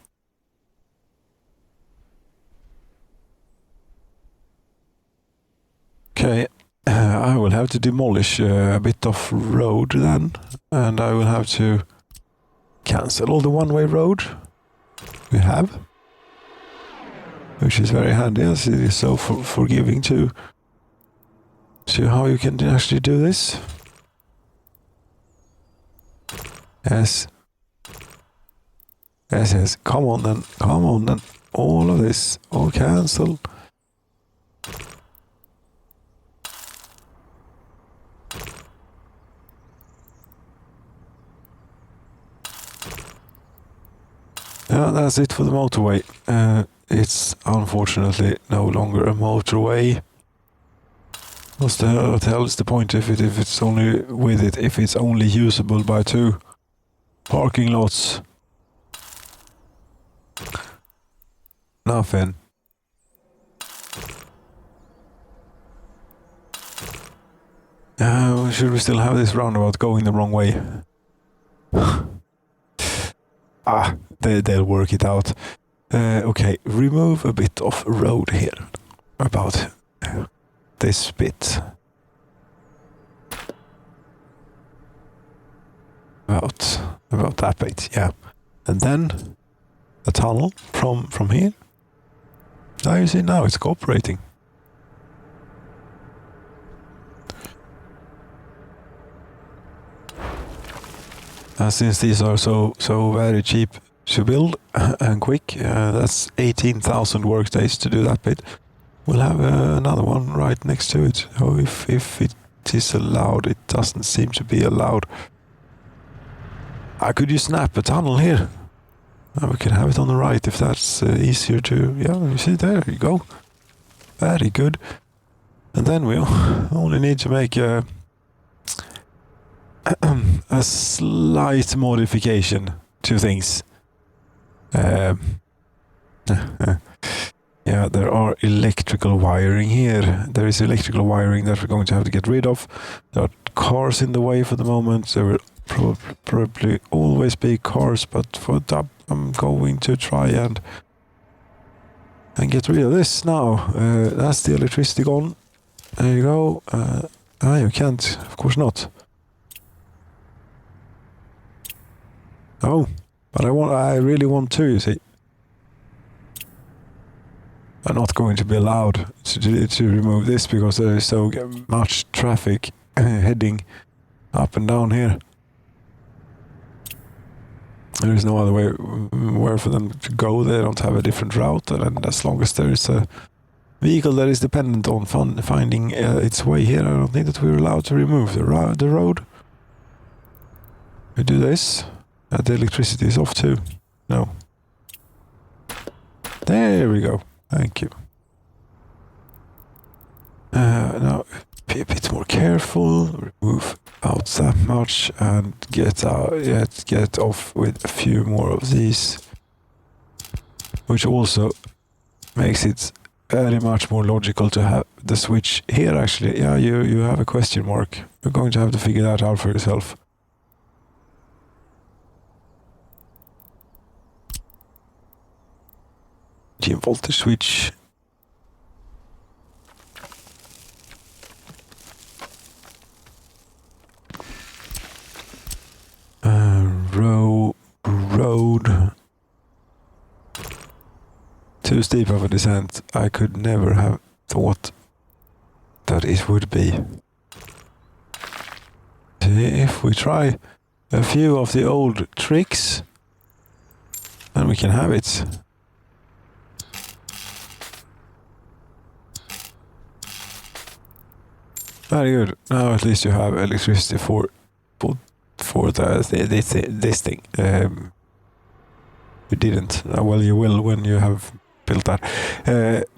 Okay, I will have to demolish a bit of road then, and I will have to cancel all the one-way road we have, which is very handy as it is so forgiving to how you can actually do this. Yes. Yes. Come on then. All of this, all cancel. Yeah, that's it for the motorway. It's unfortunately no longer a motorway. What the hell is the point if it's only with it, if it's only usable by 2 parking lots? Nothing. Should we still have this roundabout going the wrong way? They'll work it out. Okay, remove a bit of road here. About this bit. About that bit, yeah. And then a tunnel from here. Now you see, now it's cooperating. Since these are so very cheap to build and quick, that's 18,000 workdays to do that bit. We'll have another one right next to it. Oh, if it is allowed, it doesn't seem to be allowed. Could you snap a tunnel here? We can have it on the right if that's easier to... Yeah, you see, there you go. Very good. And then we'll only need to make a slight modification to things. Yeah, there are electrical wiring here. There is electrical wiring that we're going to have to get rid of. There are cars in the way for the moment. There will probably always be cars, but for that I'm going to try and get rid of this now. That's the electricity gone. There you go. You can't, of course not. Oh, but I really want to, you see. I'm not going to be allowed to remove this because there is so much traffic heading up and down here. There is no other way where for them to go. They don't have a different route, and as long as there is a vehicle that is dependent on finding its way here, I don't think that we're allowed to remove the road. We do this. The electricity is off too. No. There we go. Thank you. Now, be a bit more careful. Remove out that much and get off with a few more of these. Which also makes it very much more logical to have the switch here actually. Yeah, you have a question mark. You're going to have to figure that out for yourself. Voltage switch. Road. Too steep of a descent. I could never have thought that it would be. If we try a few of the old tricks, then we can have it. Very good. Now at least you have electricity for this thing. You didn't. Well, you will when you have built that.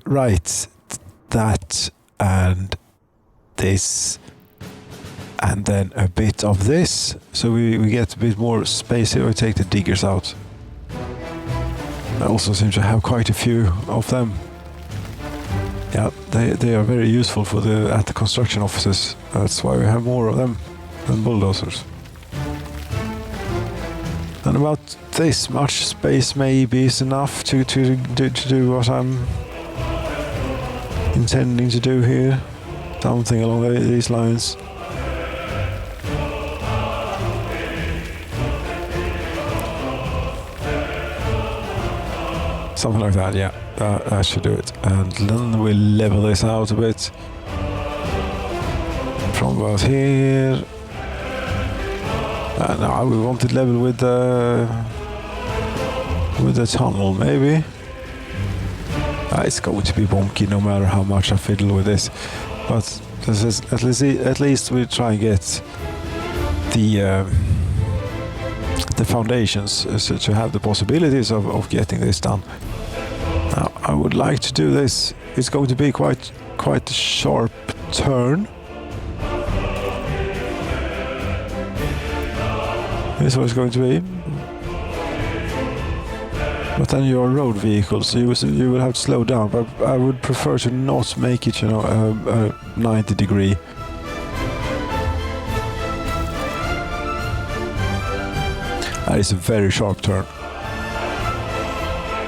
Right. That and this. And then a bit of this. So we get a bit more space here. We take the diggers out. I also seem to have quite a few of them. Yeah, they are very useful for at the construction offices. That's why we have more of them than bulldozers. And about this much space maybe is enough to do what I'm intending to do here. Something along these lines. Something like that, yeah. That should do it. And then we'll level this out a bit. From about here. Now we want it level with the tunnel, maybe. It's going to be wonky no matter how much I fiddle with this. But this is, at least we try and get the foundations to have the possibilities of getting this done. Now, I would like to do this. It's going to be quite a sharp turn. This is what it's going to be. But then you're road vehicles, so you will have to slow down. But I would prefer to not make it, a 90 degree. That is a very sharp turn.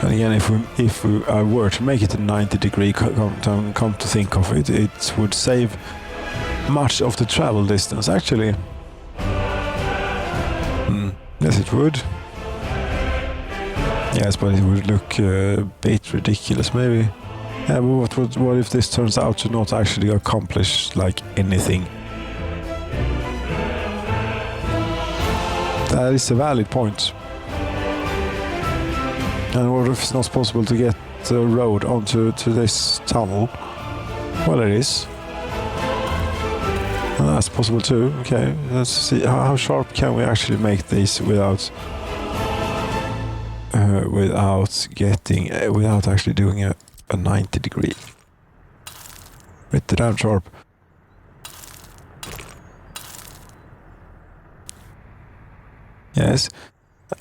And again, if we were to make it a 90 degree, come to think of it, it would save much of the travel distance, actually. Yes, it would. Yes, but it would look a bit ridiculous, maybe. Yeah, but what if this turns out to not actually accomplish, anything? That is a valid point. And what if it's not possible to get the road onto this tunnel? Well, it is. And that's possible too. Okay, let's see how sharp can we actually make these without actually doing a 90 degree. Pretty damn sharp. Yes,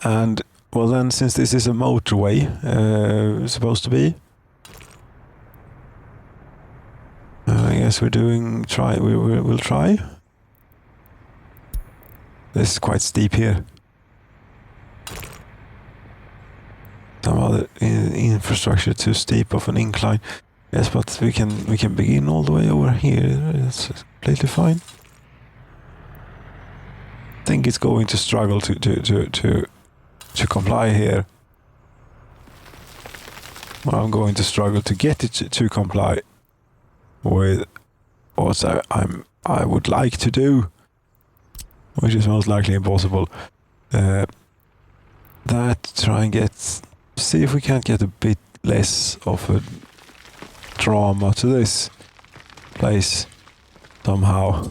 and well then, since this is a motorway, supposed to be, I guess we'll try. This is quite steep here. Some other infrastructure too steep of an incline. Yes, but we can begin all the way over here. It's completely fine. I think it's going to struggle to comply here. Well, I'm going to struggle to get it to comply with what I would like to do, which is most likely impossible. Try and see if we can't get a bit less of a drama to this place somehow.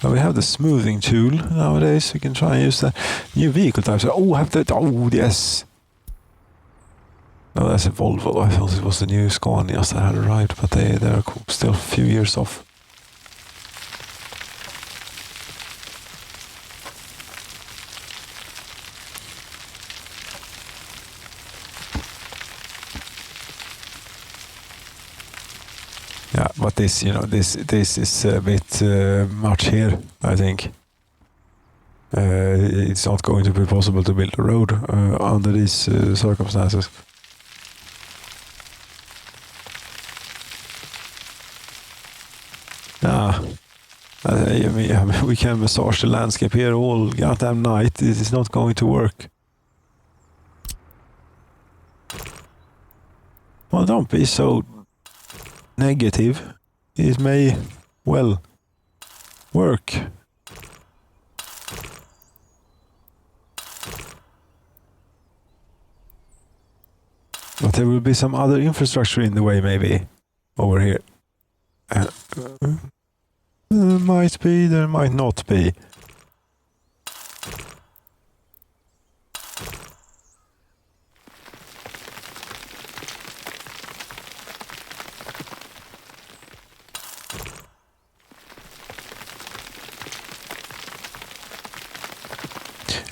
We have the smoothing tool nowadays. We can try and use that. New vehicle types. Oh, yes. No, that's a Volvo. I thought it was the new Scanias that had arrived, but they're still a few years off. Yeah, but this, this is a bit much here, I think. It's not going to be possible to build a road under these circumstances. I mean, we can massage the landscape here all goddamn night. This is not going to work. Well, don't be so negative. It may well work. But there will be some other infrastructure in the way, maybe, over here. There might be, there might not be.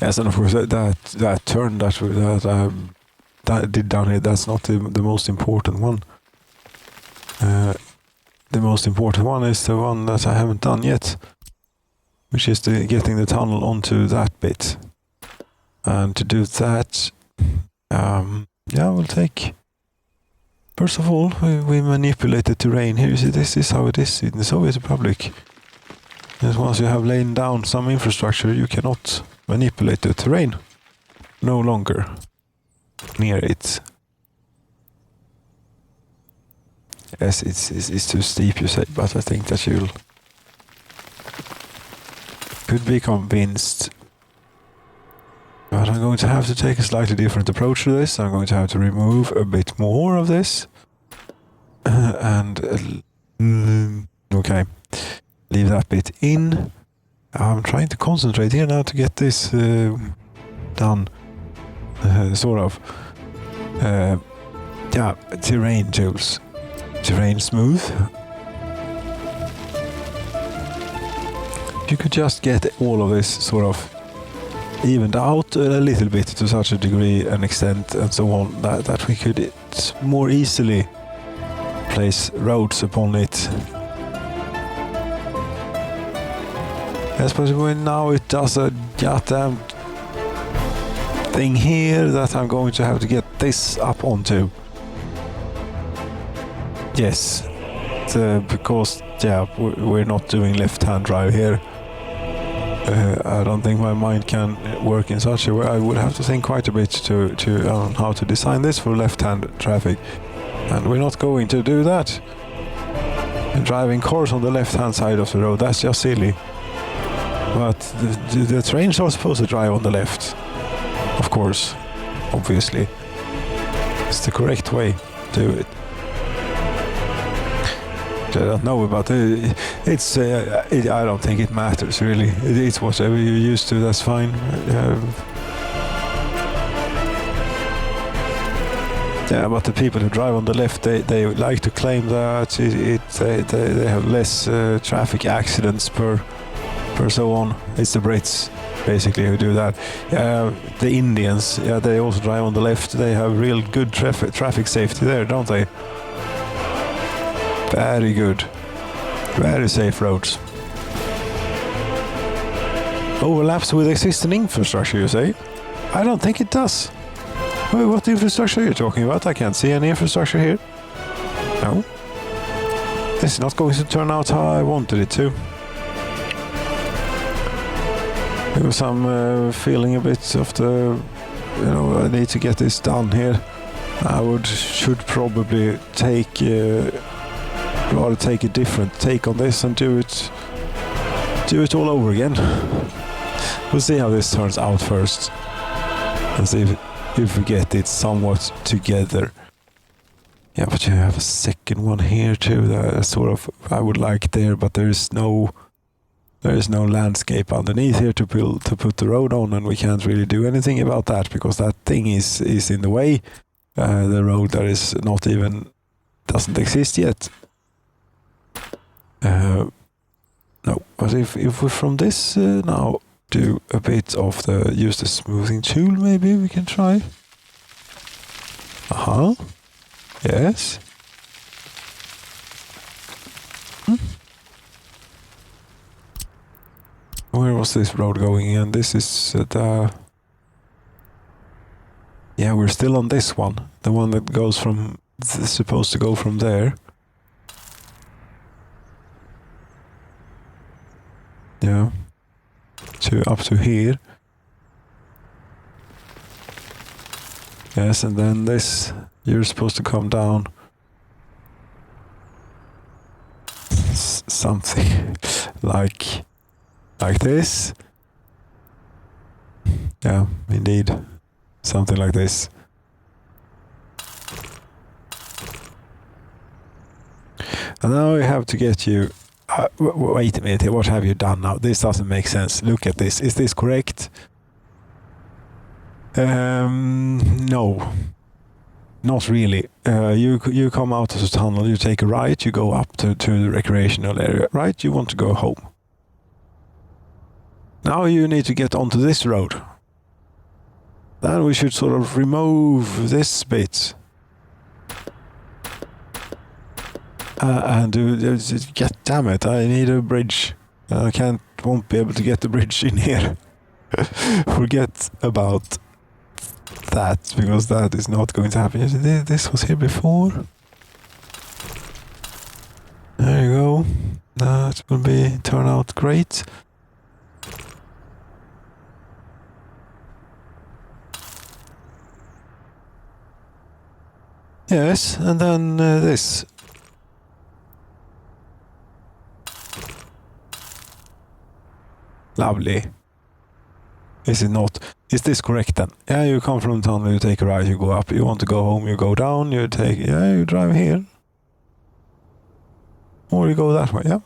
Yes, and of course that turn that did down here, that's not the most important one. The most important one is the one that I haven't done yet, which is getting the tunnel onto that bit. And to do that, we'll take... First of all, we manipulate the terrain here. You see, this is how it is in the Soviet Republic. And once you have laid down some infrastructure, you cannot manipulate the terrain no longer near it. Yes, it's too steep, you say, but I think that you could be convinced. But I'm going to have to take a slightly different approach to this. I'm going to have to remove a bit more of this. Okay, leave that bit in. I'm trying to concentrate here now to get this done. Sort of. Terrain tools. Terrain smooth. You could just get all of this sort of evened out a little bit to such a degree and extent and so on that we could more easily place roads upon it. Yes, but now it does a goddamn thing here that I'm going to have to get this up onto. Yes, because we're not doing left-hand drive here. I don't think my mind can work in such a way. I would have to think quite a bit to how to design this for left-hand traffic, and we're not going to do that. And driving cars on the left-hand side of the road, that's just silly. But the trains are supposed to drive on the left, of course, obviously. It's the correct way to do it. I don't know about it. I don't think it matters really. It's whatever you're used to. That's fine. But the people who drive on the left, they like to claim that they have less traffic accidents per so on. It's the Brits basically who do that. The Indians, they also drive on the left. They have real good traffic safety there, don't they? Very good. Very safe roads. Overlaps with existing infrastructure, you say? I don't think it does. Wait, what infrastructure are you talking about? I can't see any infrastructure here. No. This is not going to turn out how I wanted it to. Because I'm feeling a bit of the... I need to get this done here. I should probably rather take a different take on this and do it all over again. We'll see how this turns out first, and see if we get it somewhat together. Yeah, but you have a second one here too that sort of I would like there, but there is no landscape underneath here to put the road on, and we can't really do anything about that because that thing is in the way. The road that is not even doesn't exist yet. No, but if we from this now do a bit of use the smoothing tool, maybe we can try. Yes. was this road going in? This is the... Yeah, we're still on this one. The one that goes from... It's supposed to go from there. Yeah. Up to here. Yes, and then this... You're supposed to come down... Something like this. Yeah, indeed. Something like this. And now we have to get you... wait a minute, what have you done now? This doesn't make sense. Look at this. Is this correct? No. Not really. You come out of the tunnel, you take a right, you go up to the recreational area. Right, you want to go home. Now you need to get onto this road. Then we should sort of remove this bit. And God damn it, I need a bridge. I won't be able to get the bridge in here. Forget about that, because that is not going to happen. This was here before. There you go. That will turn out great. Yes, and then this. Lovely. Is it not? Is this correct then? Yeah, you come from the tunnel, you take a right, you go up. You want to go home, you go down, you drive here. Or you go that way, yeah?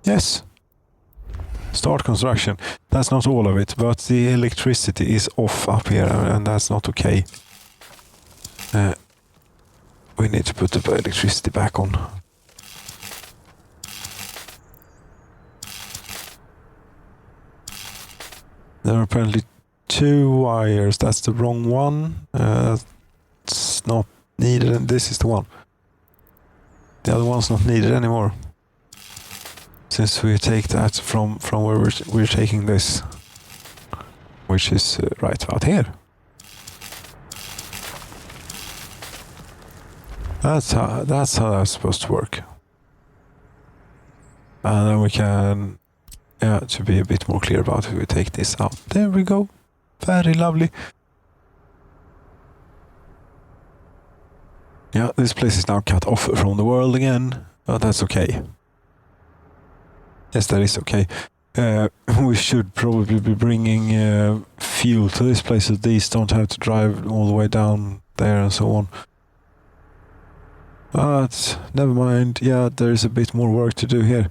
Yes. Start construction. That's not all of it, but the electricity is off up here, and that's not okay. We need to put the electricity back on. There are apparently 2 wires. That's the wrong one. It's not needed, and this is the one. The other one's not needed anymore. Since we take that from where we're taking this, which is right about here. That's how that's supposed to work. And then we can, to be a bit more clear about it, we take this out. There we go. Very lovely. Yeah, this place is now cut off from the world again, but that's okay. Yes, that is okay. We should probably be bringing fuel to this place so these don't have to drive all the way down there and so on. But never mind. Yeah, there is a bit more work to do here.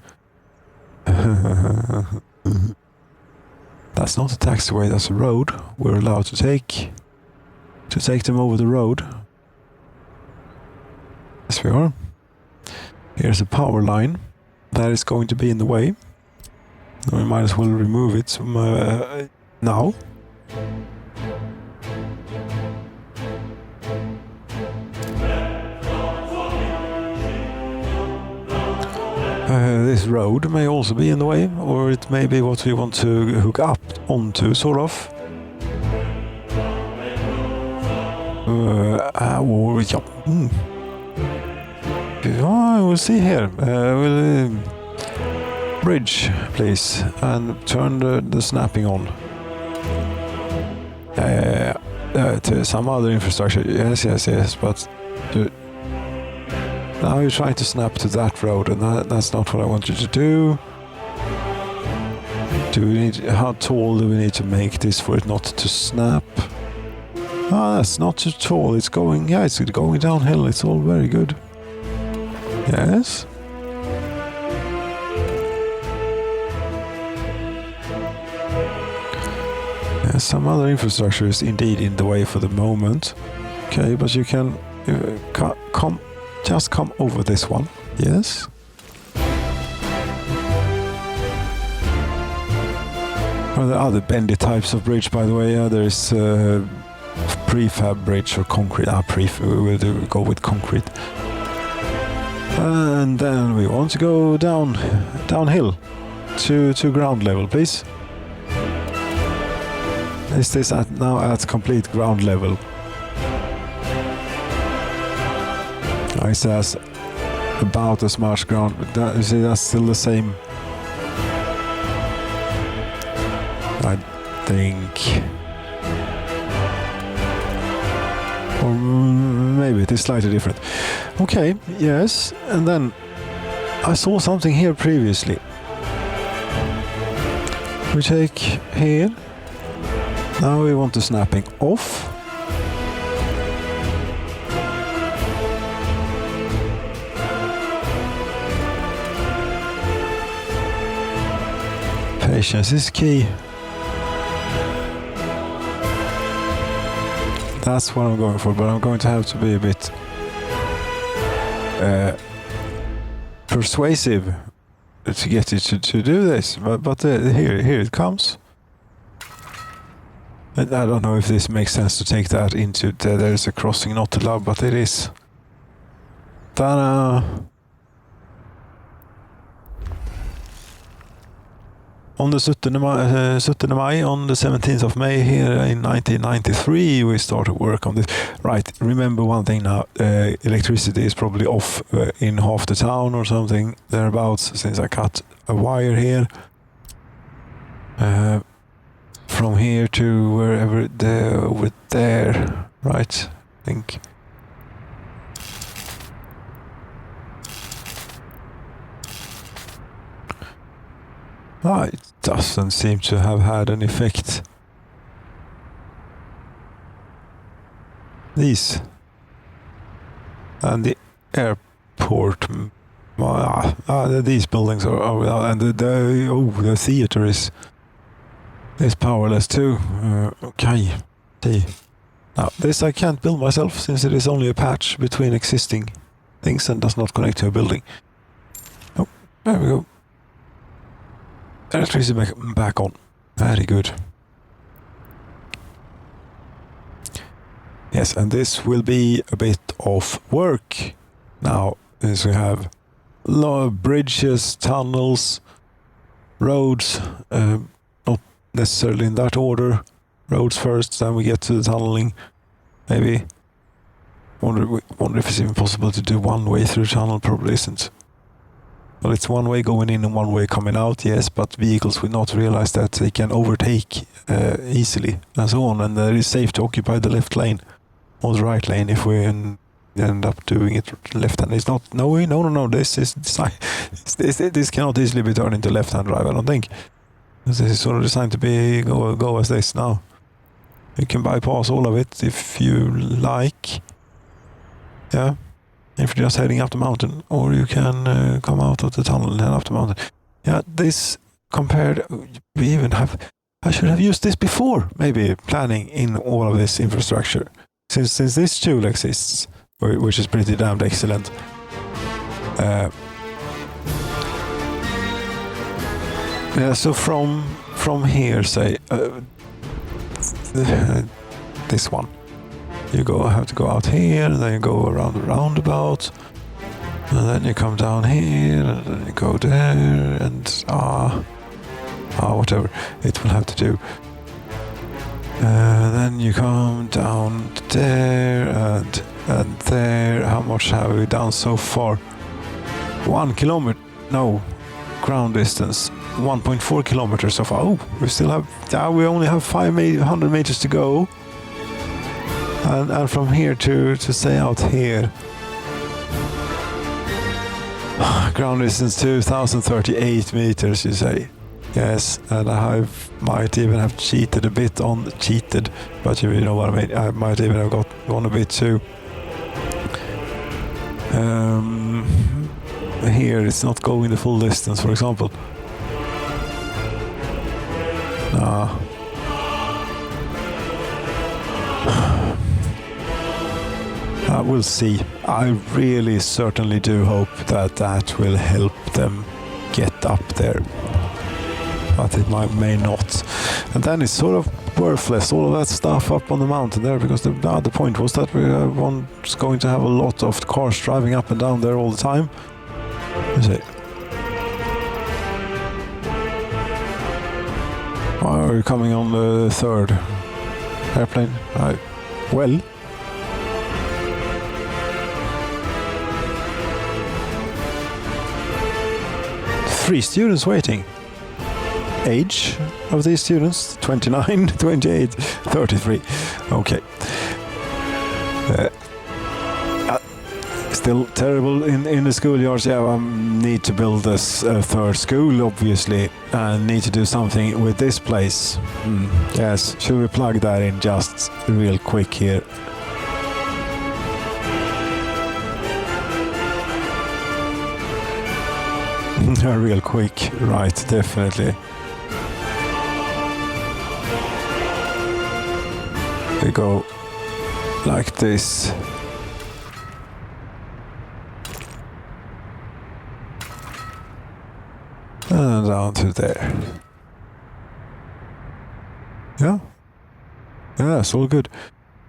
That's not a taxiway, that's a road. We're allowed to take them over the road. Yes, we are. Here's a power line that is going to be in the way. We might as well remove it now. This road may also be in the way, or it may be what we want to hook up onto, sort of. We'll see here. Bridge, please, and turn the snapping on. To some other infrastructure. Yes, but now you're trying to snap to that road, and that's not what I want you to do. How tall do we need to make this for it not to snap? That's not too tall. It's going downhill. It's all very good. Yes. Some other infrastructure is indeed in the way for the moment. Okay, but you can just come over this one. Yes. Are there other bendy types of bridge, by the way? There is prefab bridge or concrete. We will go with concrete. And then we want to go downhill. to ground level, please? Is this now at complete ground level? I says about as much ground, but that's still the same. I think. Or maybe it is slightly different. Okay, yes, and then I saw something here previously. We take here. Now we want the snapping off. Patience is key. That's what I'm going for, but I'm going to have to be a bit persuasive to get it to do this. But here it comes. And I don't know if this makes sense to take that into there's a crossing not allowed, but it is. Ta-da! On the 17th May, on the 17th of May here in 1993, we started work on this. Right, remember one thing now, electricity is probably off in half the town or something thereabouts, since I cut a wire here. From here to wherever over there, right, I think. It doesn't seem to have had an effect. These. And the airport. These buildings are and the theater is powerless too. Okay. See. Now, this I can't build myself since it is only a patch between existing things and does not connect to a building. Oh, there we go. Electricity back on. Very good. Yes, and this will be a bit of work now, as we have a lot of bridges, tunnels, roads, not necessarily in that order. Roads first, then we get to the tunneling. Maybe. Wonder if it's even possible to do one way through the tunnel. Probably isn't. Well, it's one way going in and one way coming out, yes, but vehicles will not realize that they can overtake easily and so on, and it is safe to occupy the left lane or the right lane if we end up doing it left-hand. It's not, no, this cannot easily be turned into left-hand drive, I don't think. This is sort of designed to be go as this now. You can bypass all of it if you like. Yeah. If you're just heading up the mountain, or you can come out of the tunnel and head up the mountain. Yeah, this compared, we even have, I should have used this before, maybe planning in all of this infrastructure. Since this tool exists, which is pretty damned excellent. Yeah, so from here, say, this one. You have to go out here, and then you go around the roundabout, and then you come down here, and then you go there, and whatever it will have to do. Then you come down there, and there. How much have we done so far? 1 kilometer? No, ground distance. 1.4 kilometers so far. Oh, we still have. We only have 500 meters to go. And from here to say out here, ground distance 2,038 meters, you say. Yes, and I might even have cheated a bit on cheated, but you know what I mean. I might even have gone a bit too. Here it's not going the full distance, for example. We'll see. I really certainly do hope that will help them get up there. But it may not. And then it's sort of worthless, all of that stuff up on the mountain there, because the point was that we was going to have a lot of cars driving up and down there all the time. You see. Why are you coming on the third airplane? Well. Three students waiting. Age of these students? 29, 28, 33. Okay. Still terrible in the schoolyards. Yeah, I need to build this third school, obviously, and need to do something with this place. Yes, should we plug that in just real quick here? Real quick, right, definitely. We go like this. And down to there. Yeah, it's all good.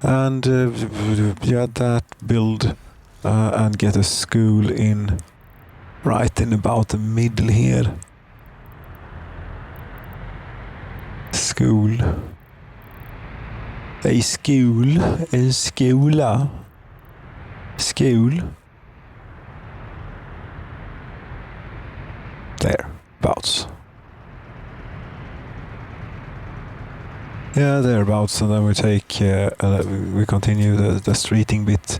And yeah, that build and get a school in right in about the middle here. School. A school. En skola. School. There. Thereabouts. Yeah, thereabouts, and then we take we continue the streeting bit.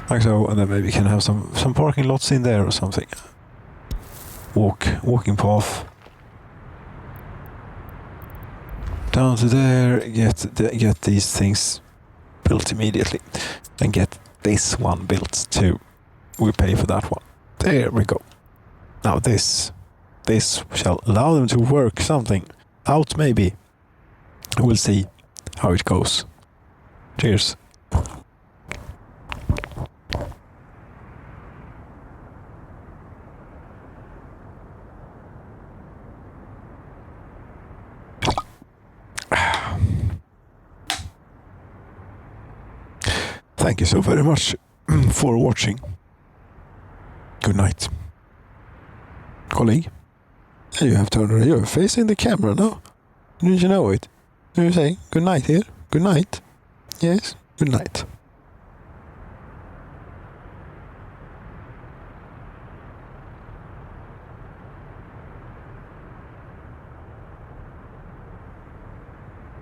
Like so, and then maybe we can have some parking lots in there or something. Walking path. Down to there, get these things built immediately, and get this one built too. We pay for that one. There we go. Now this shall allow them to work something out, maybe. We'll see how it goes. Cheers. Thank you so very much for watching. Good night. Colleague, you have turned around. You're facing the camera now. Did you know it? You're saying good night here. Good night. Yes, good night.